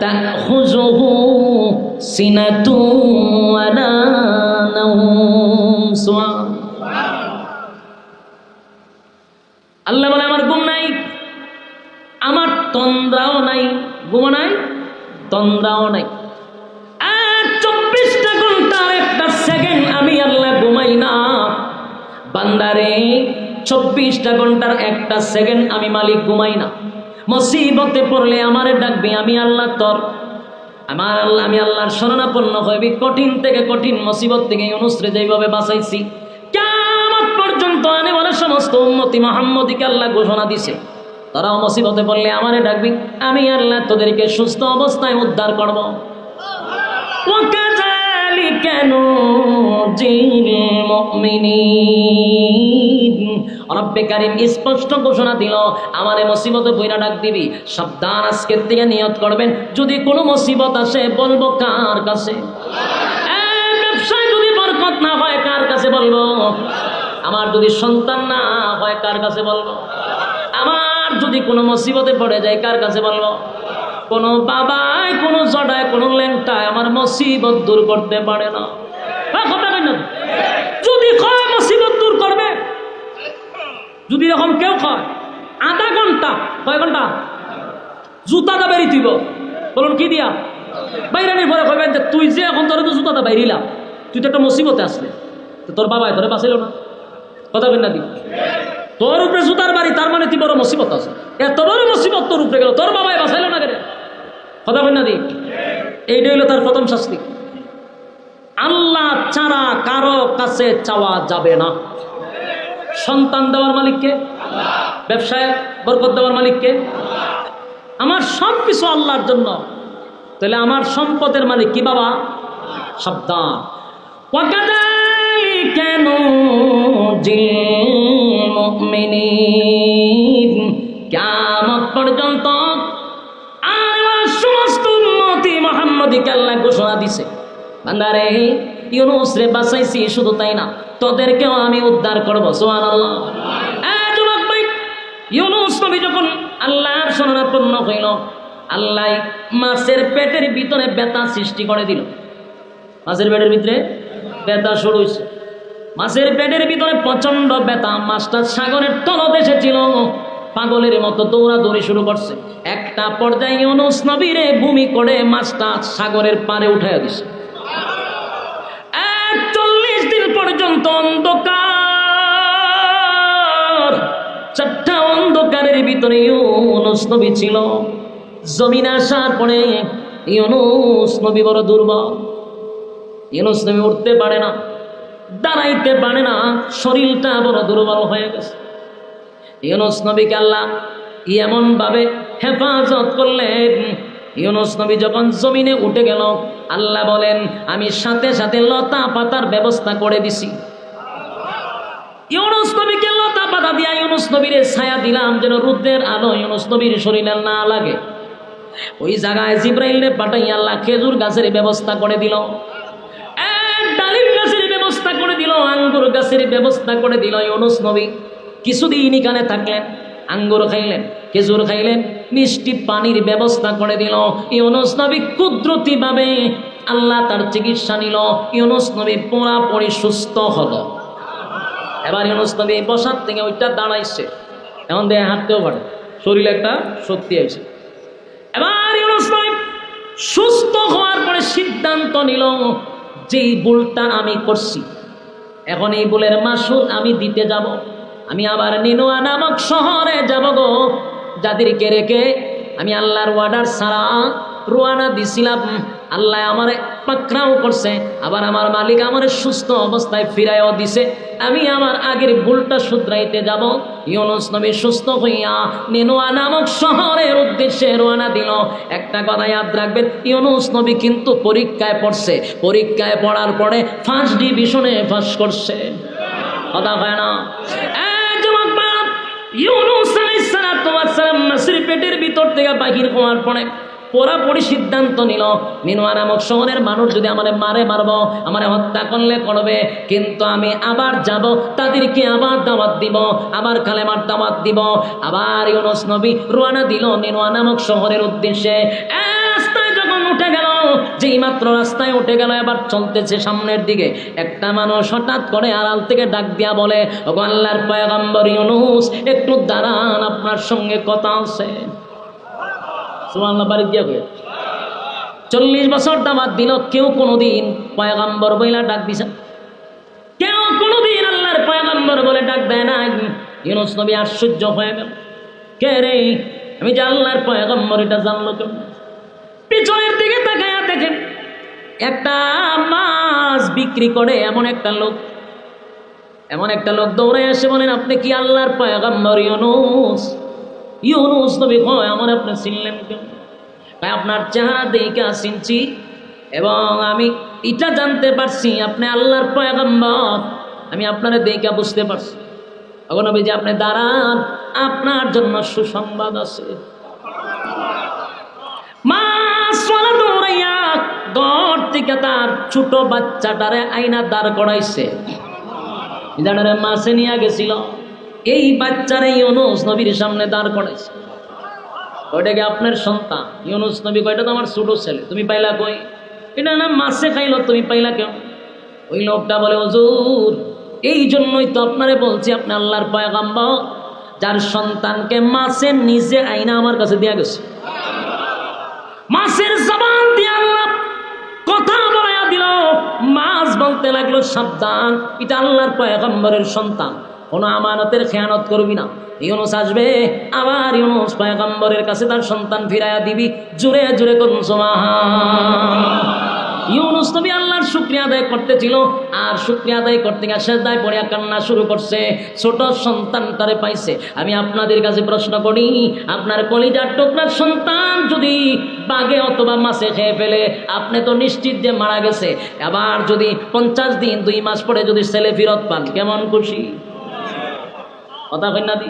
S1: তাখুযুহু সিনাতুন ওয়ালা নাওম। আল্লাহ বলে আমার ঘুম নাই, আমার তন্দ্রাও নাই। ঘুম নাই, তন্দ্রাও নাই। 24টা ঘন্টার একটা সেকেন্ড আমি আল্লাহ ঘুমাই না বান্দারে, 24টা ঘন্টার একটা সেকেন্ড আমি মালিক ঘুমাই না। মুসিবতে পড়লে আমারে ডাকবি, আমি আল্লাহ তোর, আমার আল্লাহ, আমি আল্লাহর শরণাপন্ন হইবি। কঠিন থেকে কঠিন মুসিবত থেকে ইউনূসরে যেভাবে বাঁচাইছি, কিয়ামত পর্যন্ত আনে বলে সমস্ত উম্মতি মুহাম্মদীকে আল্লাহ ঘোষণা দিছে, তারাও মুসিবতে পড়লে আমারে ডাকবি, আমি আল্লাহ তোদেরকে সুস্থ অবস্থায় উদ্ধার করব। ওয়াকাযালিকা নুজিল মুমিনিন। রব্বে কারীম স্পষ্ট ঘোষণা দিল, আমারে মুসিবতে পইরা ডাক দিবি, সাবধান আজকের থেকে নিয়ত করবেন, যদি কোনো মুসিবত আসে বলবো কার কাছে? ব্যবসায় যদি বরকত না হয় কার কাছে বলবো? আমার যদি সন্তান না হয় কার কাছে বলবো? আমার যদি কোনো মুসিবতে পড়ে যায় কার কাছে বলবো? কোনো বাবায়, কোনো জড়ায়, কোনো ল্যাংটায় আমার মুসিবত দূর করতে পারে না। যদি কয় মুসিবত দূর করবে, যদি এরকম কেউ কয় আধা ঘন্টা, কয় ঘন্টা জুতাটা বেরি দিব, বলুন কি দিয়া বাইরানির পরে কইবেন যে তুই যে এখন তোর তো জুতাটা বাইরিলাম, তুই তো একটা মুসিবতে আসলে, তো তোর বাবায় তোরে বাঁচাইল না। কথা বল না দি? তোর উপরে জুতার বাড়ি, তার মানে তুই বড় মুসিবত আছে, এত বড় মুসিবত তোর উপরে গেল, তোর বাবায় বাঁচাইল না কেন? কথা বল না দি? এইটা হইল তার প্রথম শাস্তি। আল্লাহ ছাড়া কারো কাছে চাওয়া যাবে না। সন্তান দেওয়ার মালিককে, ব্যবসায় বরকত দেওয়ার মালিককে, আমার সব কিছু আল্লাহর জন্য, তাহলে আমার সম্পদের মালিক কি বাবা? সাবধান। ওয়াকাযালিকা নুজিল মুমিনিন। কিয়ামত পর্যন্ত আমার সমস্ত উম্মতি মুহাম্মদীকে আল্লাহ ঘোষণা দিছে, বান্দারে ইউনূস রে বাঁচাইছি, শুধু তাই না তোদেরকেও আমি উদ্ধার করব। সুবহানাল্লাহ। যুবক ভাই, ইউনূস নবী যখন আল্লাহর শরণাপন্ন হইল, আল্লাহ মাছের পেটের ভিতরে ব্যথা সৃষ্টি করে দিল। মাছের পেটের ভিতরে ব্যথা শুরু হয়েছে, মাছের পেটের ভিতরে প্রচন্ড ব্যথা। মাছটা সাগরের তলদেশে ছিল, পাগলের মতো দৌড়াদৌড়ি শুরু করছে। একটা পর্যায়ে ইউনূস নবীরে ভূমি করে মাছটা সাগরের পারে উঠাইয়া দিছে। 40 দিন পর্যন্ত অন্ধকার, চারটা অন্ধকারের ভিতরে ইউনূস নবী ছিল। জমিনে আসার পরে ইউনূস নবী বড় দুর্বল, ইউনূস নবী উঠতে পারে না, দাঁড়াইতে পারে না, শরীরটা বড় দুর্বল হয়ে গেছে। ইউনূস নবীকে আল্লাহ এমন ভাবে হেফাজত করলেন, ইউনূস নবী যখন জমিনে উঠে গেল, আল্লাহ বলেন আমি সাথে সাথে লতা পাতার ব্যবস্থা করে দিছি। ইউনূস নবীকে লতা পাতা দিয়া ইউনূস নবীর ছায়া দিলাম, যেন রোদের আলো ইউনূস নবীর শরীরে না লাগে। ওই জায়গায় জিবরাইলকে পাঠাইয়া আল্লাহ খেজুর গাছের ব্যবস্থা করে দিল, ডালিম গাছের ব্যবস্থা করে দিল, আঙ্গুর গাছের ব্যবস্থা করে দিল। ইউনূস নবী কিছুদিন এখানে থাকলেন, আঙ্গুর খাইলেন, খেজুর খাইলেন, মিষ্টি পানির ব্যবস্থা করে দিল। ইউনূস নবী কুদরতি ভাবে আল্লাহ তার চিকিৎসা নিল, ইউনূস নবী পুরাপুরি সুস্থ হলো। এবার ইউনূস নবী বসার থেকে ওইটা দাঁড়াইছে, এখন দেহে হাঁটতেও পারে। শরীরে একটা শক্তি আছে। এবার ইউনূস নবী সুস্থ হওয়ার পরে সিদ্ধান্ত নিল, যেই ভুলটা আমি করছি এখন এই ভুলের মাসুল আমি দিতে যাব। আমি আবার নিনোয়া নামক শহরে যাব গো, যাদেরকে রেখে আমি আল্লাহর ওয়ার্ডার ছাড়া রওনা দিছিলাম। আল্লাহ আমারে পাকড়াও করছে, আবার আমার মালিক আমারে সুস্থ অবস্থায় ফিরাইও দিছে। আমি আমার আগের ভুলটা শুধরাইতে যাব। ইউনূস নবী সুস্থ হইয়া নিনোয়া নামক শহরের উদ্দেশ্যে রওনা দিল। একটা কথা ইয়াদ রাখবেন, ইউনূস নবী কিন্তু পরীক্ষায় পড়ছে, পরীক্ষায় পড়ার পরে ফার্স্ট ডিভিশনে পাস করছে। কথা হয় না? ইউনূস আলাইহিস সালাতু ওয়াস সালাম মাছের পেটের ভিতর থেকে বাহির হওয়ার পরে পুরাপুরি সিদ্ধান্ত নিল, নিনোয়া নামক শহরের মানুষ যদি আমারে মারবো, আমারে হত্যা করলে করবে, কিন্তু আমি আবার যাব, তাদেরকে আবার দাওয়াত দিব, আবার কালেমার দাওয়াত দিব। আবার ইউনূস নবী রওনা দিল নিনোয়া নামক শহরের উদ্দেশ্যে। রাস্তায় যখন উঠে গেল, যেই মাত্র রাস্তায় উঠে গেল, এবার চলতেছে সামনের দিকে, একটা মানুষ হঠাৎ করে আড়াল থেকে ডাক দিয়া বলে, ওগো আল্লাহর পয়গম্বর ইউনূস, একটু দাঁড়ান, আপনার সঙ্গে কথা আছে। সুবহানাল্লাহ, বাড়ি দিয়া কই 40 বছর দাওয়াত দিল, কেউ কোনোদিন পয়গম্বর বইলা ডাক দিছে? কেউ কোনোদিন আল্লাহর পয়গম্বর বলে ডাক দেয় না। ইউনূস নবী আশ্চর্য হয়ে গেল, কে রে? আমি যে আল্লাহর পয়গম্বর, এটা জানলো কেউ? পিছনের দিকে তাকায়া দেখেন একটা মাছ বিক্রি করে এমন একটা লোক দৌড়ে এসে বলেন, আপনি কি আল্লাহর পয়গম্বর ইউনূস? ইউনূস নবী কয়, আমার আপনি চিনলেন কেন? ভাই, আপনার চেহারা দেখে চিনছি এবং আমি এটা জানতে পারছি আপনি আল্লাহর পয়গম্বর। আমি আপনারা দেখে বুঝতে পারছি। ওগো নবীজি, আপনি দাঁড়ান, আপনার জন্য সুসংবাদ আছে। মাছওয়ালা দৌড়াইয়া ঘর থেকে তার ছোট বাচ্চাটারে আইনা দাঁড় করাইছে, যারা মাছে নিয়ে গেছিল। এই বাচ্চারে ইউনূস নবীর সামনে দাঁড় করাইছে। ওইটাকে আপনার সন্তান? ইউনূস নবী কয়টা তো আমার ছোট ছেলে, তুমি পাইলা কই? এটা না মাছে খাইলো, তুমি পাইলা কেউ? ওই লোকটা বলে, হুজুর, এই জন্যই তো আপনারে বলছি আপনি আল্লাহর পয়গম্বর, যার সন্তানকে মাছের নিজে আইনা আমার কাছে দিয়া গেছে। মাছের জবান দিয়ে আল্লাহ কথা বলাইয়া দিল। মাছ বলতে লাগলো, সাবধান, এটা আল্লাহর পয়গম্বরের সন্তান, কোনো আমানতের খেয়ানত করবি না। ইউনূস আসবে, আবার ইউনূস পয়গম্বরের কাছে তার সন্তান ফিরাইয়া দিবি। জোরে জোরে করুন সুবহান। ইউনূস নবী আল্লাহর শুকরিয়া আদায় করতেছিল, আর শুকরিয়া আদায় করতে গিয়ে সিজদায় পড়ে কান্না শুরু করছে। ছোট সন্তান তারে পাইছে। আমি আপনাদের কাছে প্রশ্ন করি, আপনার কলিজার টুকরার সন্তান যদি বাঘে অথবা মাছে খেয়ে ফেলে, আপনি তো নিশ্চিত যে মারা গেছে। আবার যদি 50 দিন 2 মাস পরে যদি ছেলে ফিরত পান, কেমন খুশি? কথা কই না দি?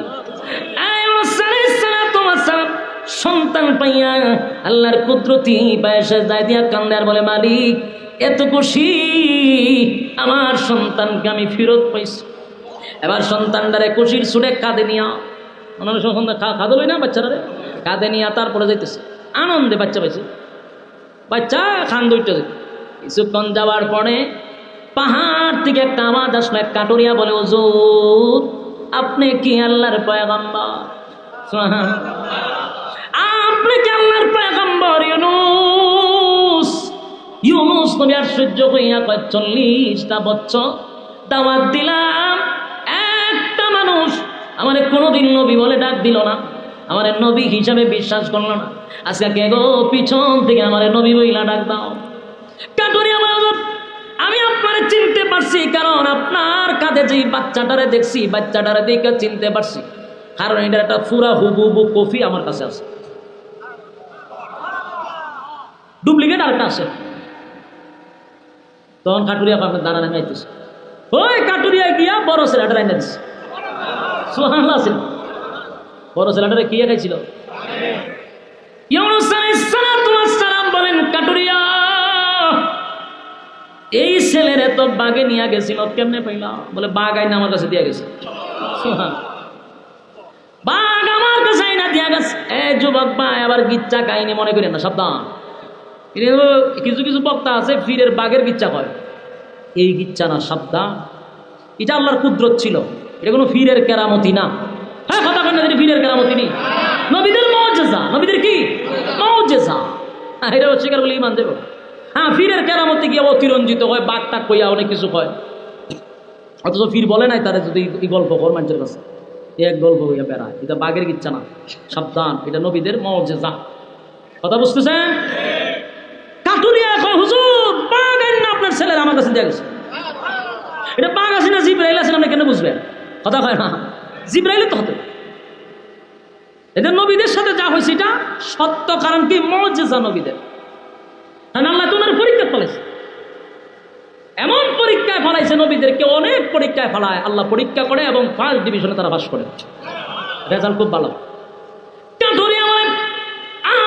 S1: সন্তান পাইয়া আল্লাহর কুদরতি পায়ে সিজদায় দিয়া কান্দে আর বলে, মালিক, এত খুশি, আমার সন্তানকে আমি ফেরত পাইছি। এবার সন্তানটারে খুশির ছুটে কাঁদে নিয়া, কাঁদে লই না বাচ্চারা, কাঁদে নিয়া তারপরে যাইতেছে আনন্দে। বাচ্চা পাইছে, বাচ্চা খান দুইটা। কিছুক্ষণ যাওয়ার পরে পাহাড় থেকে একটা আওয়াজ আসলো। এক কাটুরিয়া বলে, হুজুর, আপনি কি আল্লাহর পয়গম্বর? আপনি কি আল্লাহর পয়গম্বর ইউনূস? ইউনূস নবী আশ্চর্য হইয়া কয়, 40টা বছর দাওয়াত দিলাম, একটা মানুষ আমারে কোনোদিন নবী বলে ডাক দিল না, আমারে নবী হিসাবে বিশ্বাস করলো না। আজকে কে গো পিছন থেকে আমারে নবী বইলা ডাক দাও? কাটুরিয়া বলে, আমি আপনারে চিনতে পারছি, কারণ আপনার কাঁধে যেই বাচ্চাটারে দেখছি, বাচ্চাটারে দেখে চিনতে পারছি, কারণ এটা একটা পুরা হুবহু কপি আমার কাছে আছে, ডুপ্লিকেট আরেকটা আছে। তখন কাটুরিয়া আপনার দাঁড়া নামে আইতেছে। ওই কাটুরিয়া গিয়া বড় ছেলেটা রাইনা দিচ্ছে। সুবহানাল্লাহ। ছিল বড় ছেলেটারে কি খাইছিল? ইউনূস আলাইহিস সালাম বলেন, কাটুরিয়া, এই ছেলের তো বাগে নিয়ে গেছিল, কেমনে পাইলা? বলে, বাঘ আইনা আমার কাছে দিয়া গেছে। বাঘ আমার কাছে আইনা দিয়া গেছে। এই যুবক ভাই, আবার গিচ্ছা কাহিনী মনে করেন না, সাবধান। কিছু কিছু বক্তা আছে ফিরের বাঘের গিচ্ছা কয়, এই গিচ্ছা না, সাবধান। এটা আল্লাহর কুদরত ছিল, এটা কোনো ফিরের কেরামতি না। হ্যাঁ কথা কেন তিনি ফিরের কেরামতি নেই নবীদের মুজিজা নবীদের কি মুজিজা এটা স্বীকার বলে ইমান দেব হ্যাঁ ফিরের কেরামতি গিয়ে অতিরঞ্জিত হয় বাঘ টাক কইয়া অনেক কিছু হয় অথচ ফির বলে নাই তারা যদি এই গল্প কর মানুষের কাছে এক গল্প হইয়া বেড়ায় এটা বাঘের ইচ্ছা না সাবধান এটা নবীদের মুজিজা কথা বুঝতেছেন কাটুরিয়া কয় হুজুর বাঘ না আপনার ছেলের আমার কাছে দিয়ে গেছে এটা বাঘ আছে না জিব্রাইল আছে আপনি কেন বুঝবেন কথা কয় না জিব্রাইল তো হতে এদের নবীদের সাথে যা হয়েছে এটা সত্য কারণ কি মুজিজা নবীদের আল্লাহ তোমার পরীক্ষা ফলাইছে এমন পরীক্ষায় ফলাইছে নবীদেরকে অনেক পরীক্ষায় ফলায় আল্লাহ পরীক্ষা করে এবং ফার্স্ট ডিভিশনে তারা পাস করে রেজাল্ট খুব ভালো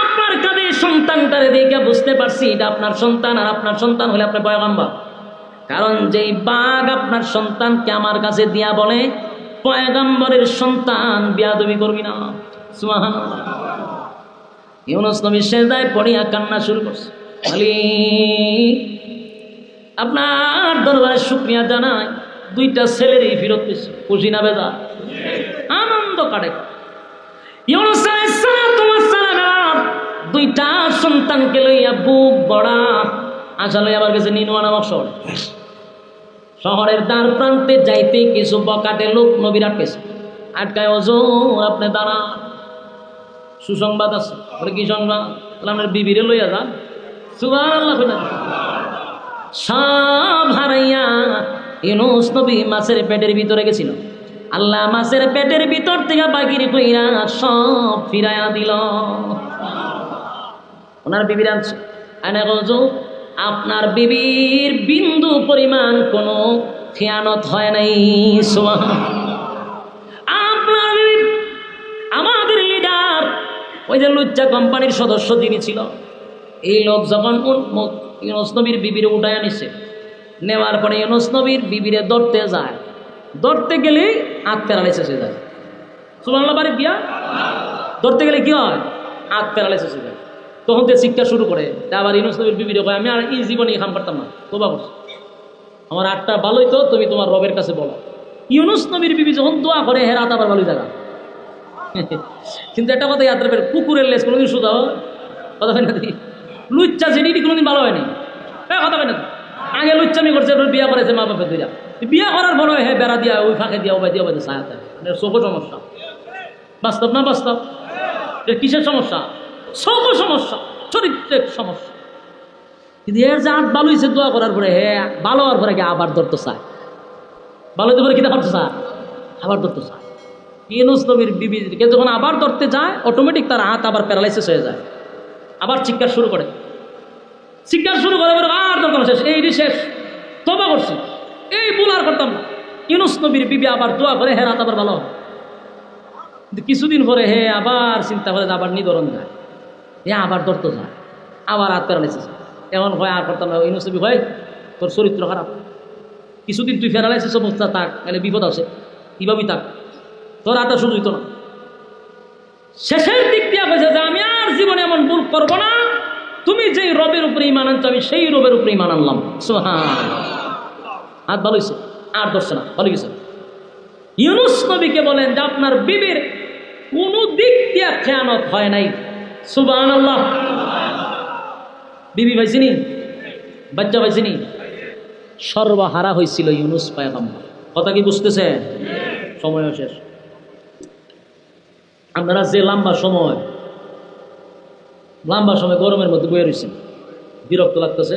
S1: আপনার কাঁধে সন্তানটারে দেখে বুঝতে পারছি এটা আপনার সন্তান আর আপনার সন্তান হলে আপনার পয়গম্বর কারণ যেই বাঘ আপনার সন্তানকে আমার কাছে দিয়া বলে পয়গম্বরের সন্তান বিয়াদবি করবি না সুবহানাল্লাহ ইউনূস নবী সেজদায় পড়িয়া কান্না শুরু করছে মালিক আপনার দরবারে শুকরিয়া জানাই দুইটা ছেলেরই ফেরত পেয়েছে খুশি না বেজা আনন্দ কাটে ইউনূস আলাইহিস সালাম দুইটা সন্তানকে লইয়া বুক গড়া আশা লইয়া আমার কাছে নিনুয়া নামক শহরের দ্বার প্রান্তে যাইতে কিছু বকাটে লোক নবীর আটকেছে আটকায় ওজোর আপনি দাঁড়া সুসংবাদ আছে কি সংবাদ আপনার বিবিরে লইয়া যান সুবহানাল্লাহ সব হারাইয়া ইউনূস নবী মাছের পেটের ভিতরে গেছিল আল্লাহ মাছের পেটের ভিতর থেকে বাগির কইরা সব ফিরাইয়া দিল ওনার বিবির আনছে আনে গজু আপনার বিবির বিন্দু পরিমাণ কোনো খেয়ানত হয় নাই আপনার বিবি আমাদের লিডার ওই যে লুচ্চা কোম্পানির সদস্য যিনি ছিল এই লোক যখন ইউনূস নবীর বিবিরে উঠায় আনিছে নেওয়ার পরে ইউনূস নবীর বিবিরে ধরতে যায় ধরতে গেলে হাত প্যারালাইসিস হয়ে যায় সুবহানাল্লাহ বাড়ি গিয়া ধরতে গেলে কি হয় হাত প্যারালাইসিস হয়ে যায় তখন তো শিক্ষা শুরু করে আবার ইউনূস নবীর বিবিরে কয় আমি আর এই জীবনে কাম করতাম না তো বাবু আমার আটটা ভালোই তো তুমি তোমার রবের কাছে বলো ইউনূস নবীর বিবি যখন দোয়া করে হে রাত আবার ভালোই জায়গা কিন্তু একটা কথা ইয়াদ রাখবেন কুকুরের লেজ কোনোদিন শুধু কথা হয় না লুচ্চা জিনিসটি কোনোদিন ভালো হয়নি কথা হয় না আগে লুচ্চামি করছে বিয়া করেছে মা বাপের দুইটা বিয়া করার বড় হ্যাঁ বেড়া দিয়া ওই ফাঁকে দিয়া ওবাই দিয়া সাহায্য চোখো সমস্যা বাস্তব না বাস্তব কিসের সমস্যা চোখো সমস্যা চরিত্রের সমস্যা কিন্তু এর যে আট ভালো হয়েছে দোয়া করার পরে হ্যাঁ ভালো হওয়ার পরে আবার ধরতে চায় ভালো হতে পারে কিনা করতে চায় আবার ধরতে চায় ইউনূস নবীর বিবিকে যখন আবার ধরতে যায় অটোমেটিক তার হাত আবার প্যারালাইসিস হয়ে যায় আবার চিৎকার শুরু করে আর দরকার শেষ এই শেষ তওবা করছি এই ভুল আর করতাম না ইউনূস নবীর বিবি আবার দোয়া করে হে রাত আবার ভালো হয় কিছুদিন পরে হে আবার চিন্তা করে আবার নিধরণ যায় এ আবার ধরতে যায় আবার হাত প্যারালাইসিস এমন হয় আর করতাম না ইউনূস নবী হয় তোর চরিত্র খারাপ কিছুদিন তুই প্যারালাইসিস অবস্থা থাক তাহলে বিপদ আছে কিভাবে থাক তোর হাতে সুযোগ হইতো না শেষের দিক দিয়া বলছে যে আমি আর জীবনে এমন ভুল করবো না তুমি যেই রবের উপরে ইমান আনছো আমি সেই রবের উপরে ইমান আনলাম সুবহানাল্লাহ হাত ভালো হয়েছে আর ধরছে না ভালো গেছে ইউনূস নবীকে বলেন যে আপনার বিবির কোন দিক দিয়া খেয়ানত হয় নাই সুবহানাল্লাহ বিবি পাইছিনি বাচ্চা পাইছিনি সর্বহারা হয়েছিল ইউনূস পয়গম্বর কথা কি বুঝতেছে সময় শেষ আপনারা যে লম্বা সময় গরমের মধ্যে বয়ে রয়েছেন বিরক্ত লাগতেছে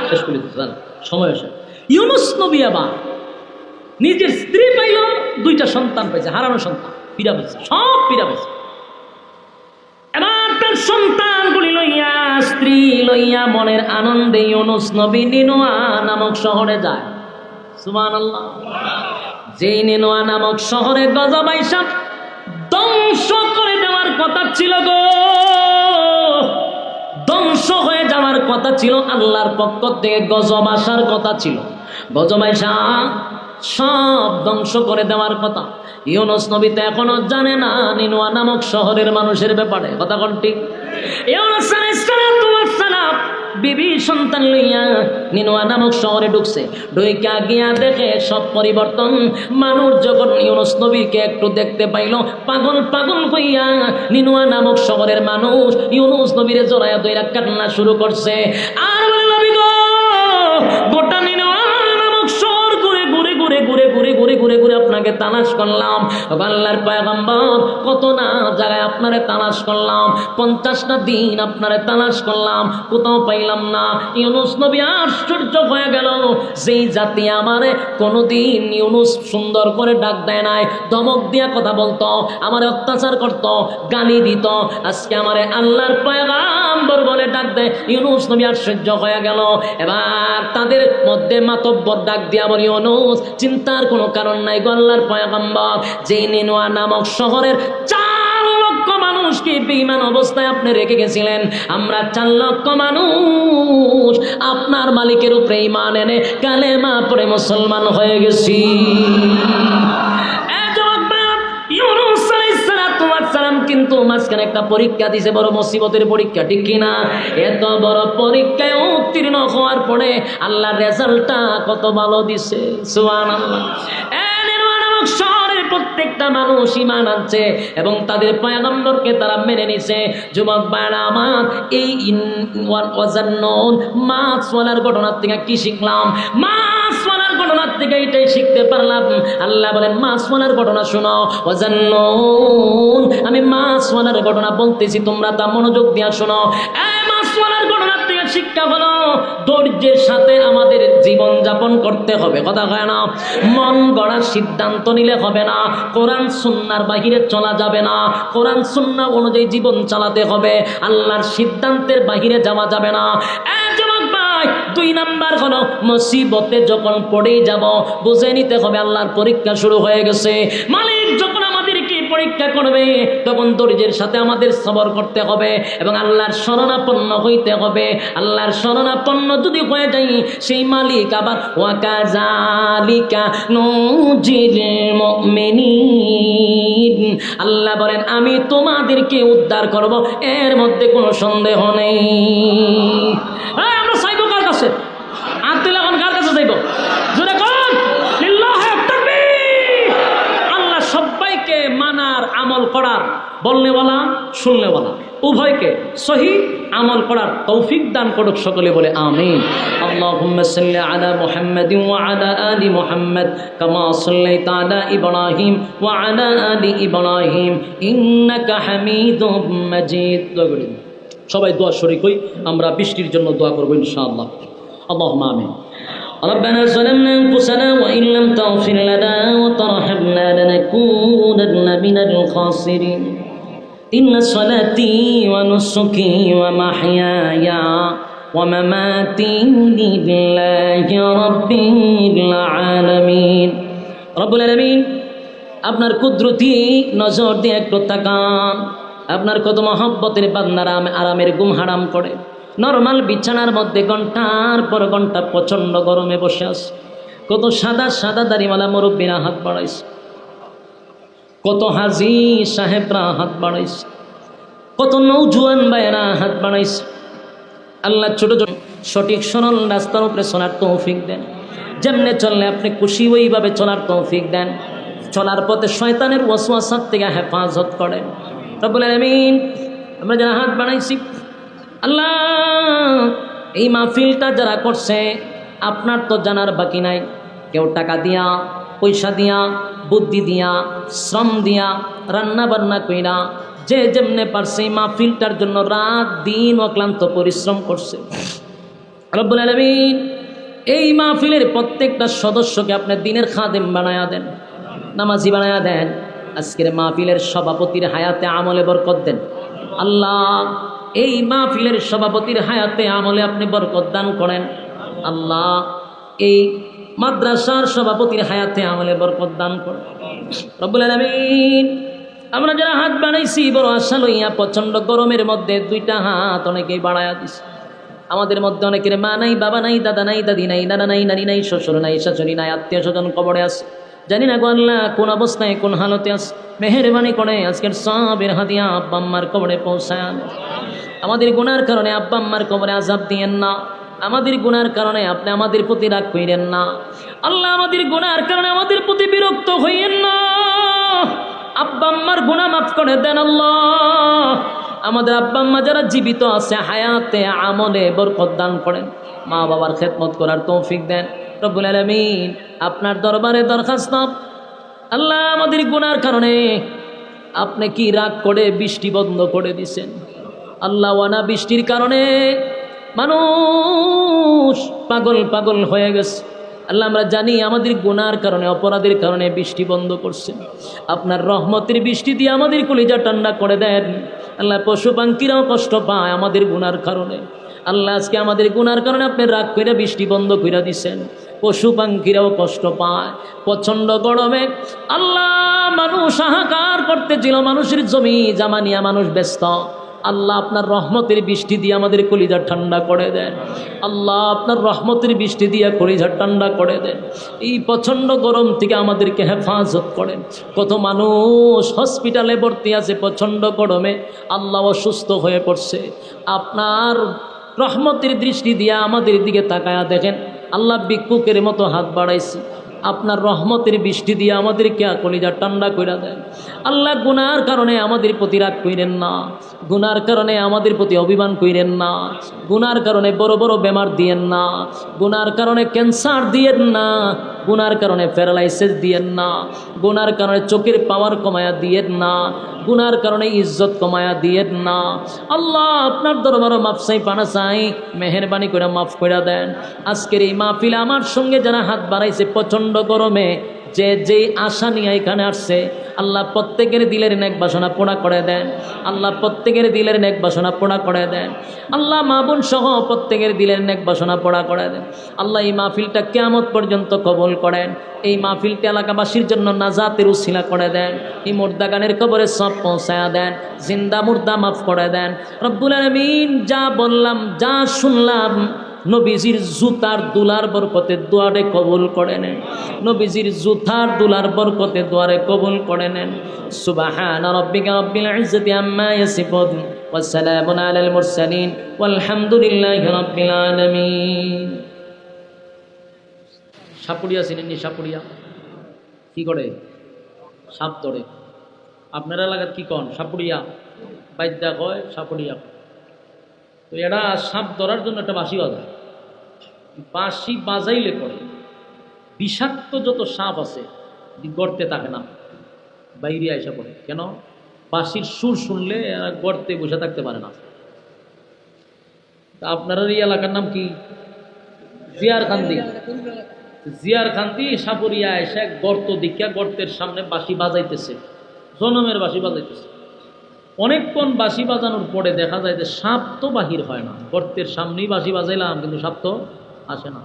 S1: শেষ করে দিতে সময় শেষ ইউনূস নবী আবার নিজের স্ত্রী পাইল দুইটা সন্তান পাইছে হারানো সন্তান পীড়া পাইছে সব পীড়া পাইছে এবার তার সন্তানগুলি লইয়া স্ত্রী লইয়া মনের আনন্দে ইউনূস নবী নিনুয়া নামক শহরে যায় সুবহানাল্লাহ যেই নিনুয়া নামক শহরে গজব আইসা ধ্বংস করে দেওয়ার কথা ছিল গো ধ্বংস হয়ে যাওয়ার কথা ছিল আল্লাহর পক্ষ থেকে গজব আসার কথা ছিল গজব আইসা সব ধ্বংস করে দেওয়ার কথা ইউনূস নবী তো এখনো জানে না নিনুয়া নামক শহরের মানুষের ব্যাপারে কথা কোন ঠিক ইউনূস আলাইহিস সালাম বিবি সন্তান লইয়া নিনোয়া নামক শহরে ঢুকছে। ঢুইকা গিয়া দেখে সব পরিবর্তন। মানুষ যখন ইউনুস নবীকে একটু দেখতে পাইল, পাগল পাগল হইয়া নিনোয়া নামক শহরের মানুষ ইউনুস নবীরে জড়াইয়া ধইরা কান্না শুরু করছে। আর বলে, নবী গো, গোটা নিনোয়া নামক শহর ঘুরে ঘুরে ঘুরে ঘুরে ঘুরে ঘুরে ঘুরে ঘুরে আপনাকে তালাশ করলাম। আল্লাহর পয়গম্বর, কত না জায়গায় আপনারে তালাশ করলাম, 50টা দিন আপনারে তালাশ করলাম, কোথাও পাইলাম না। ইউনুস নবী আশ্চর্য হয়ে গেল। যেই জাতি আমারে কোনোদিন ইউনুস সুন্দর করে ডাক দেয় নাই, ধমক দিয়া কথা বলতো, আমারে অত্যাচার করত, গালি দিত, আজকে আমারে আল্লাহর পয়গম্বর বলে ডাক দেয়। ইউনুস নবী আশ্চর্য হয়ে গেল। এবার তাদের মধ্যে মাতব্বর ডাক দিয়া বলি, ইউনুস, চিন্তার কোনো কারণ নাই গো আল্লাহর পয়গম্বর, যেই নিনোয়া নামক শহরের 4 লক্ষ মানুষকে বেঈমান অবস্থায় আপনি রেখে গেছিলেন, আমরা 4 লক্ষ মানুষ আপনার মালিকের উপরে ঈমান এনে কালেমা পড়ে মুসলমান হয়ে গেছি। কিন্তু মাঝখানে একটা পরীক্ষা দিছে, বড় মুসিবতের পরীক্ষা, ঠিক কিনা? এত বড় পরীক্ষায় উত্তীর্ণ হওয়ার পরে আল্লাহর রেজাল্টটা কত ভালো দিছে, সুবহানাল্লাহ। শহরের প্রত্যেকটা মানুষ ঈমান আনছে এবং তাদের পয়গম্বরকে তারা মেনে নিছে। যুবক ভাইরা আমার, এই মাছওয়ালার ঘটনার থেকে কি শিখলাম? মাছওয়ালার ঘটনার থেকে এটাই শিখতে পারলাম। আল্লাহ বলেন, মাছওয়ালার ঘটনা শোনো। ওয়াজান্নুন, আমি মাছওয়ালার ঘটনা বলতেছি, তোমরা তা মনোযোগ দিয়া শোনো। এই মাছওয়ালার ঘটনার থেকে শিক্ষা হলো, ধৈর্যের সাথে আমাদের জীবন যাপন করতে হবে, কথা কয় না? মন গড়ার সিদ্ধান্ত নিলে হবে না, কোরআন সুন্নাহর বাহিরে চলা যাবে না, কোরআন সুন্নাহ অনুযায়ী জীবন চালাতে হবে, আল্লাহর সিদ্ধান্তের বাহিরে যাওয়া যাবে না। 2 নাম্বার হলো, মুসিবতে যখন পড়েই যাব, বুঝে নিতে হবে আল্লাহর পরীক্ষা শুরু হয়ে গেছে। মালিক যখন আমাদেরকে পরীক্ষা করবে, তখন ধৈর্যের সাথে আমাদের সবর করতে হবে এবং আল্লাহর শরণাপন্ন হইতে হবে। আল্লাহর শরণাপন্ন যদি হয়ে যাই, সেই মালিক আবার ওয়াকাযালিকা নুজিল মুমিনিন, আল্লাহ বলেন, আমি তোমাদেরকে উদ্ধার করব, এর মধ্যে কোনো সন্দেহ নেই। আমরা চাইবো কার কাছে? আত্মীয় এখন কার কাছে চাইব? জোরে কোন লিল্লাহি তাকবীর। আল্লাহ সবাইকে মানার, আমল করার, বলনেওয়ালা শুননেওয়ালা উভয়কে সহি আমল করার তৌফিক দান করুক, সকলে বলে আমিন। আল্লাহুম্মা সাল্লি আলা মুহাম্মাদিন ওয়া আলা আলি মুহাম্মাদ কামা সাল্লাইতা আলা ইব্রাহিম ওয়া আলা আলি ইব্রাহিম ইন্নাকা হামিদুম মাজিদ। সবাই দোয়া শরীক হই, আমরা বৃষ্টির জন্য দোয়া করব ইনশাআল্লাহ। আল্লাহুম্মা আমিন। ربنا ظلمنا أنفسنا وإن لم تغفر لنا وترحمنا لنكونن من الخاسرين إن صلاتي ونسكي ومحياي ومماتي لله رب العالمين رب العالمين আপনার কুদরতি নজর দিয়ে একটু তাকান। আপনার কত মহব্বতের বান্দারা আরামের ঘুম হারাম করে নরমাল বিছানার মধ্যে ঘন্টার পর ঘন্টা প্রচণ্ড গরমে বসে আছে। কত সাদা সাদা দাড়িওয়ালা মুরব্বীরা হাত বাড়াইছে, কত হাজি সাহেবরা হাত বাড়াইছে, কত নৌজুয়ান ভাইয়েরা হাত বাড়াইছে। আল্লাহ ছোট ছোট সঠিক সরল রাস্তার উপরে চলার তৌফিক দেন। যেমনে চললে আপনি খুশি ওইভাবে চলার তৌফিক দেন। চলার পথে শয়তানের ওয়াসওয়াসার থেকে হেফাজত করেন রব্বুল আলামিন। আমরা যারা হাত বাড়াইছি, আল্লাহ এই মাহফিলটা যারা করছে, আপনার তো জানার বাকি নাই। কেউ টাকা দিয়া, পয়সা দিয়া, বুদ্ধি দিয়া, শ্রম দিয়া, রান্না বান্না কইরা, যে যেমনে পারছে এই মাহফিলটার জন্য রাত দিন অক্লান্ত পরিশ্রম করছে। রব্বুল আলামিন এই মাহফিলের প্রত্যেকটা সদস্যকে আপনি দিনের খাদেম বানায়া দেন, নামাজি বানায়া দেন। আজকের মাহফিলের সভাপতির হায়াতে আমলে বরকত দেন আল্লাহ। এই মাহফিলের সভাপতির হায়াতে আমলে আপনি বরকত দান করেন আল্লাহ। এই মাদ্রাসার সভাপতির হায়াতে আমলে বরকত দান করেন রব্বুল আলামিন। আমরা যারা হাত বাড়াইছি বড় আশা লইয়া, প্রচণ্ড গরমের মধ্যে 2টা হাত অনেকেই বাড়াইয়া দিছে। আমাদের মধ্যে অনেকের মা নাই, বাবা নাই, দাদা নাই, দাদি নাই, নানা নাই, নানি নাই, শ্বশুর নাই, শাশুড়ি নাই, আত্মীয় স্বজন কবরে আছে। জানি না গো আল্লাহ কোন অবস্থায় কোন হালতে আছে। মেহেরবানি করে আজকের সবের হাদিয়া আব্বা আম্মার কবরে পৌঁছায়। আমাদের গুনার কারণে আব্বা আম্মার কবরে আযাব দিয়েন না, আমাদের গুনার কারণে আপনি আমাদের প্রতি রাগ কইরেন না আল্লাহ, আমাদের গুনার কারণে আমাদের প্রতি বিরক্ত হইয়েন না। আব্বা আম্মার গুনাহ মাফ করে দেন আল্লাহ। আমাদের আব্বা আম্মা যারা জীবিত আছে হায়াতে আমলে বরকত দান করেন, মা বাবার খেদমত করার তৌফিক দেন রব্বুল আলামিন। আপনার দরবারে দরখাস্ত আল্লাহ, আমাদের গুনার কারণে আপনি কি রাগ করে বৃষ্টি বন্ধ করে দিছেন আল্লাহ, ওয়ানা বৃষ্টির কারণে মানুষ পাগল পাগল হয়ে গেছে আল্লাহ। আমরা জানি আমাদের গুনার কারণে অপরাধের কারণে বৃষ্টি বন্ধ করছেন। আপনার রহমতের বৃষ্টি দিয়ে আমাদের কলিজা ঠান্ডা করে দেন আল্লাহ। পশু পাখিরাও কষ্ট পায় আমাদের গুনার কারণে আল্লাহ। আজকে আমাদের গুনার কারণে আপনি রাগ করে বৃষ্টি বন্ধ করে দিছেন, পশু পাখিরাও কষ্ট পায়। প্রচণ্ড গরমে আল্লাহ মানুষ হাহাকার করতেছিল, মানুষের জমি জামা নিয়ে মানুষ ব্যস্ত আল্লাহ। আপনার রহমতের বৃষ্টি দিয়ে আমাদের কলিজা ঠান্ডা করে দেন আল্লাহ, আপনার রহমতের বৃষ্টি দিয়ে কলিজা ঠান্ডা করে দেন। এই প্রচণ্ড গরম থেকে আমাদেরকে হেফাজত করেন। কত মানুষ হসপিটালে ভর্তি আছে প্রচণ্ড গরমে আল্লাহ, অসুস্থ হয়ে পড়ছে। আপনার রহমতের দৃষ্টি দিয়ে আমাদের দিকে তাকায়া দেখেন আল্লাহ, ভিক্ষুকের মতো হাত বাড়াইছি, আপনার রহমতের বৃষ্টি দিয়ে আমাদেরকে কলিজা ঠান্ডা করে দেন আল্লাহ। গুনার কারণে আমাদের প্রতি রাগ কইরেন না, গুনার কারণে আমাদের প্রতি অভিমান কইরেন না, গুনার কারণে বড় বড় বেমার দিয়েন না, গুনার কারণে ক্যান্সার দিয়েন না, গুনার কারণে প্যারালাইসিস দিয়েন না, গুনার কারণে চোখের পাওয়ার কমায়া দিয়েন না, গুনার কারণে ইজ্জত কমায়া দিয়েন না আল্লাহ। আপনার দরবারে মাফ চাই, পানা চাই, মেহেরবানি করে মাফ করে দেন। আজকের এই মাহফিলে আমার সঙ্গে যারা হাত বাড়াইছে প্রচণ্ড গরমে, যে যেই আশা নিয়ে এখানে আসছে আল্লাহ, প্রত্যেকের দিলের নেক বাসনা পোড়া করে দেন আল্লাহ, প্রত্যেকের দিলের নেক বাসনা পোড়া করে দেন আল্লাহ। মা বোন সহ প্রত্যেকের দিলের নেক বাসনা পোড়া করে দেন আল্লাহ। এই মাহফিলটা কিয়ামত পর্যন্ত কবুল করেন। এই মাহফিলটা এলাকাবাসীর জন্য নাজাতের উসিলা করে দেন। এই মুর্দাগানের কবরে সব পৌঁছায়া দেন, জিন্দা মুর্দা মাফ করে দেন রব্বুল আলামিন। যা বললাম, যা শুনলাম, নবীজির জুতার দুলার বরকতে দোয়ারে কবুল করে নেন, নবীজির জুতার দুলার বরকতে দোয়ারে কবুল করে নেন। সুবহান রাব্বিকা রাব্বিল ইজ্জাতি আম্মা ইয়াসিফুন ওয়া সালামুন আলাল মুরসালিন ওয়ালহামদুলিল্লাহি রাব্বিল আলামিন। সাপুড়িয়া চিনেননি? সাপুড়িয়া কি করে? সাপ ধরে। আপনার এলাকার কি কন? সাপুড়িয়া বাইদ্যা কয়, সাপুড়িয়া। তো এরা সাপ ধরার জন্য একটা বাঁশি বাজায়, বাঁশি বাজাইলে পরে বিষাক্ত যত সাপ আছে গর্তে থাকে না, বাইরে আইসা পড়ে। কেন? বাঁশির সুর শুনলে এরা গর্তে বসে থাকতে পারে না। তা আপনার এই এলাকার নাম কি? জিয়ারকান্দি। জিয়ারকান্দি সাপুরিয়া এসে গর্ত দীক্ষা, গর্তের সামনে বাঁশি বাজাইতেছে, জনমের বাঁশি বাজাইতেছে। অনেকক্ষণ বাঁশি বাজানোর পরে দেখা যায় যে সাপ তো বাহির হয় না। গর্তের সামনেই বাঁশি বাজাইলাম কিন্তু সাপ তো আসে না।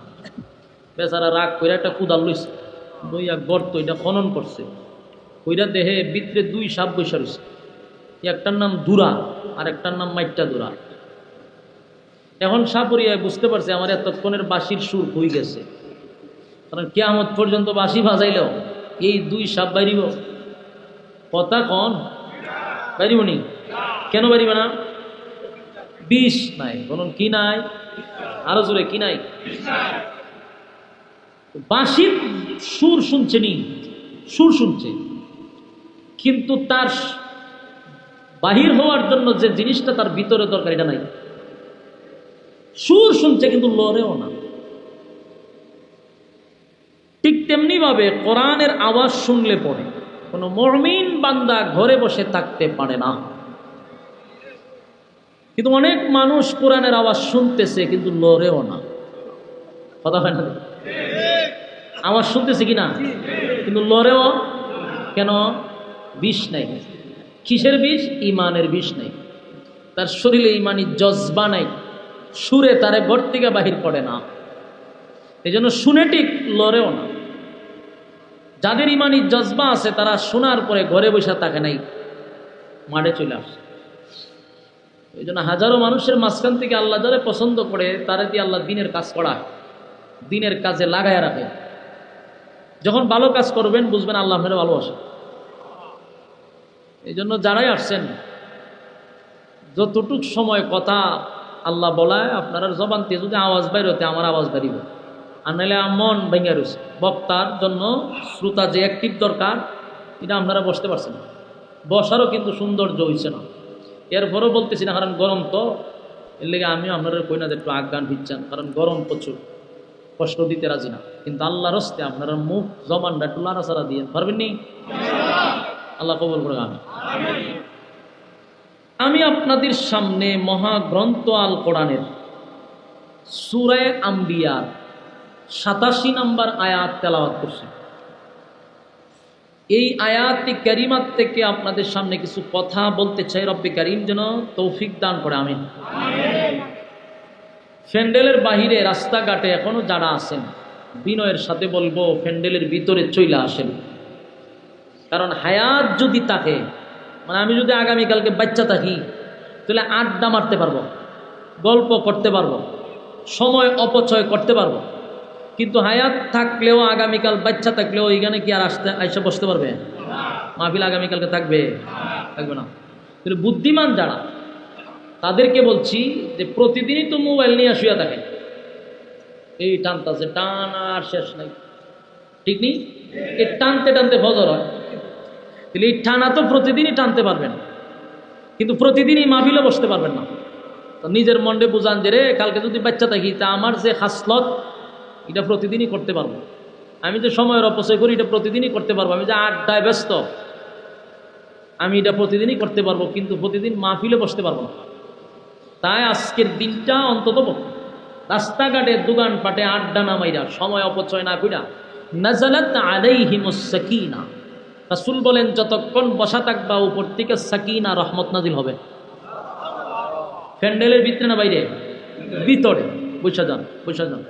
S1: বেচারা রাগ করে একটা কুদাল লইছে, বইয়া গর্ত এটা খনন করছে, ওইটা দেহে ভিতরে দুই সাপ বৈশা রয়েছে। একটার নাম দুরা আর একটার নাম মাইট্টা দুরা। এখন সাপুরিয়ায় বুঝতে পারছে আমার এতক্ষণের বাঁশির সুর হয়ে গেছে, কারণ কিয়ামত পর্যন্ত বাঁশি বাজাইলেও এই দুই সাপ বাইরিব। কথা কন বাইরিব নি? কেন বাইরিবে না? বিষ নাই। বলুন কি নাই? আরো জোরে কি নাই? বাঁশির সুর শুনছে নি, সুর শুনছে, কিন্তু তার বাহির হওয়ার জন্য যে জিনিসটা তার ভিতরে দরকার এটা নাই। সুর শুনছে কিন্তু লড়েও না। ঠিক তেমনি ভাবে কোরআনের আওয়াজ শুনলে পরে কোন মুমিন বান্দা ঘরে বসে থাকতে পারে না। কিন্তু অনেক মানুষ কোরআনের আওয়াজ শুনতেছে কিন্তু লড়েও না। কথা হয় না? আওয়াজ শুনতেছে কিনা কিন্তু লড়েও কেন? বিষ নাই। কিসের বিষ? ইমানের বিষ নাই। তার শরীরে ইমানি জজবা নাই, সুরে তারে ঘর থেকে বাহির করে না। এই জন্য শুনে ঠিক লড়েও না। যাদের ইমানি জজবা আছে তারা শোনার পরে ঘরে বসে থাকে নাই, মাঠে চলে আসে। এই জন্য হাজারো মানুষের মাঝখান থেকে আল্লাহ যারা পছন্দ করে তারা দিয়ে আল্লাহ দিনের কাজ করায়, দিনের কাজে লাগায় রাখে। যখন ভালো কাজ করবেন বুঝবেন আল্লাহ আপনারা ভালোবাসে। এই জন্য যারাই আসছেন, যতটুক সময় কথা আল্লাহ বলায় আপনার জবান দিয়ে যদি আওয়াজ বাইর হতে আমার আওয়াজ বাড়িব, আর নাহলে মন ভেঙে রয়েছে। বক্তার জন্য শ্রোতা যে অ্যাক্টিভ দরকার এটা আপনারা বসতে পারছেন না, বসারও কিন্তু সৌন্দর্য হইছে না। এরপরও বলতেছি না, কারণ গরম তো, এর লেগে আমিও আপনারা কই না যে একটু আজ্ঞান ভিচ্ছেন, কারণ গরম প্রচুর, কষ্ট দিতে রাজি না। কিন্তু আল্লাহর হস্তে আপনারা মুখ জবানটা একটু লাড়াচাড়া দিয়ে পারবেন নি? আল্লাহ কবুল করে। আমি আপনাদের সামনে মহাগ্রন্থ আল কোরআনের সূরা আম্বিয়ার 87 নম্বর আয়াত তেলাওয়াত করছি। এই আয়াতে কারিমাত থেকে আপনাদের সামনে কিছু কথা বলতে চাই। রব্বে কারিম যেন তৌফিক দান করে, আমিন। প্যান্ডেলের বাহিরে রাস্তাঘাটে এখনো যারা আছেন, বিনয়ের সাথে বলবো প্যান্ডেলের ভিতরে চইলা আসেন। কারণ হায়াত যদি থাকে, মানে আমি যদি আগামীকালকে বাচ্চা থাকি, তাহলে আড্ডা মারতে পারবো, গল্প করতে পারবো, সময় অপচয় করতে পারবো। কিন্তু হায়াত থাকলেও, আগামীকাল বাচ্চা থাকলেও এইখানে কি আর আইসা বসতে পারবে? মাহফিল আগামীকালকে থাকবে? থাকবে না। কিন্তু বুদ্ধিমান যারা, তাদেরকে বলছি যে প্রতিদিনই তো মোবাইল নিয়ে শুয়ে থাকে, এই টানতেছে, টান আর শেষ নাই, ঠিক নেই? এই টানতে টানতে ফজর হয়, তাহলে এই টানা তো প্রতিদিনই টানতে পারবেন, কিন্তু প্রতিদিনই মাহফিলে বসতে পারবেন না। তো নিজের মনে বুঝান যে রে, কালকে যদি বাচ্চা থাকি তা আমার যে খাসলত এটা প্রতিদিনই করতে পারবো, আমি যে সময়ের অপচয় করি এটা প্রতিদিনই করতে পারবো, আমি যে আড্ডায় ব্যস্ত আমি এটা প্রতিদিনই করতে পারবো, কিন্তু প্রতিদিন মাহফিলে বসতে পারবো না। তাই আজকের দিনটা অন্তত রাস্তাঘাটে দোকানপাটে আড্ডা না মাইরা, সময় অপচয় না কইরা, নাজালাত আলাইহিমুস সাকিনা, রাসূল বলেন যতক্ষণ বসা থাকবা উপর থেকে সাকিনা রহমত নাজিল হবে। প্যান্ডেলের ভিতরে না বাইরে? ভিতরে। বসে যান, বসে যান।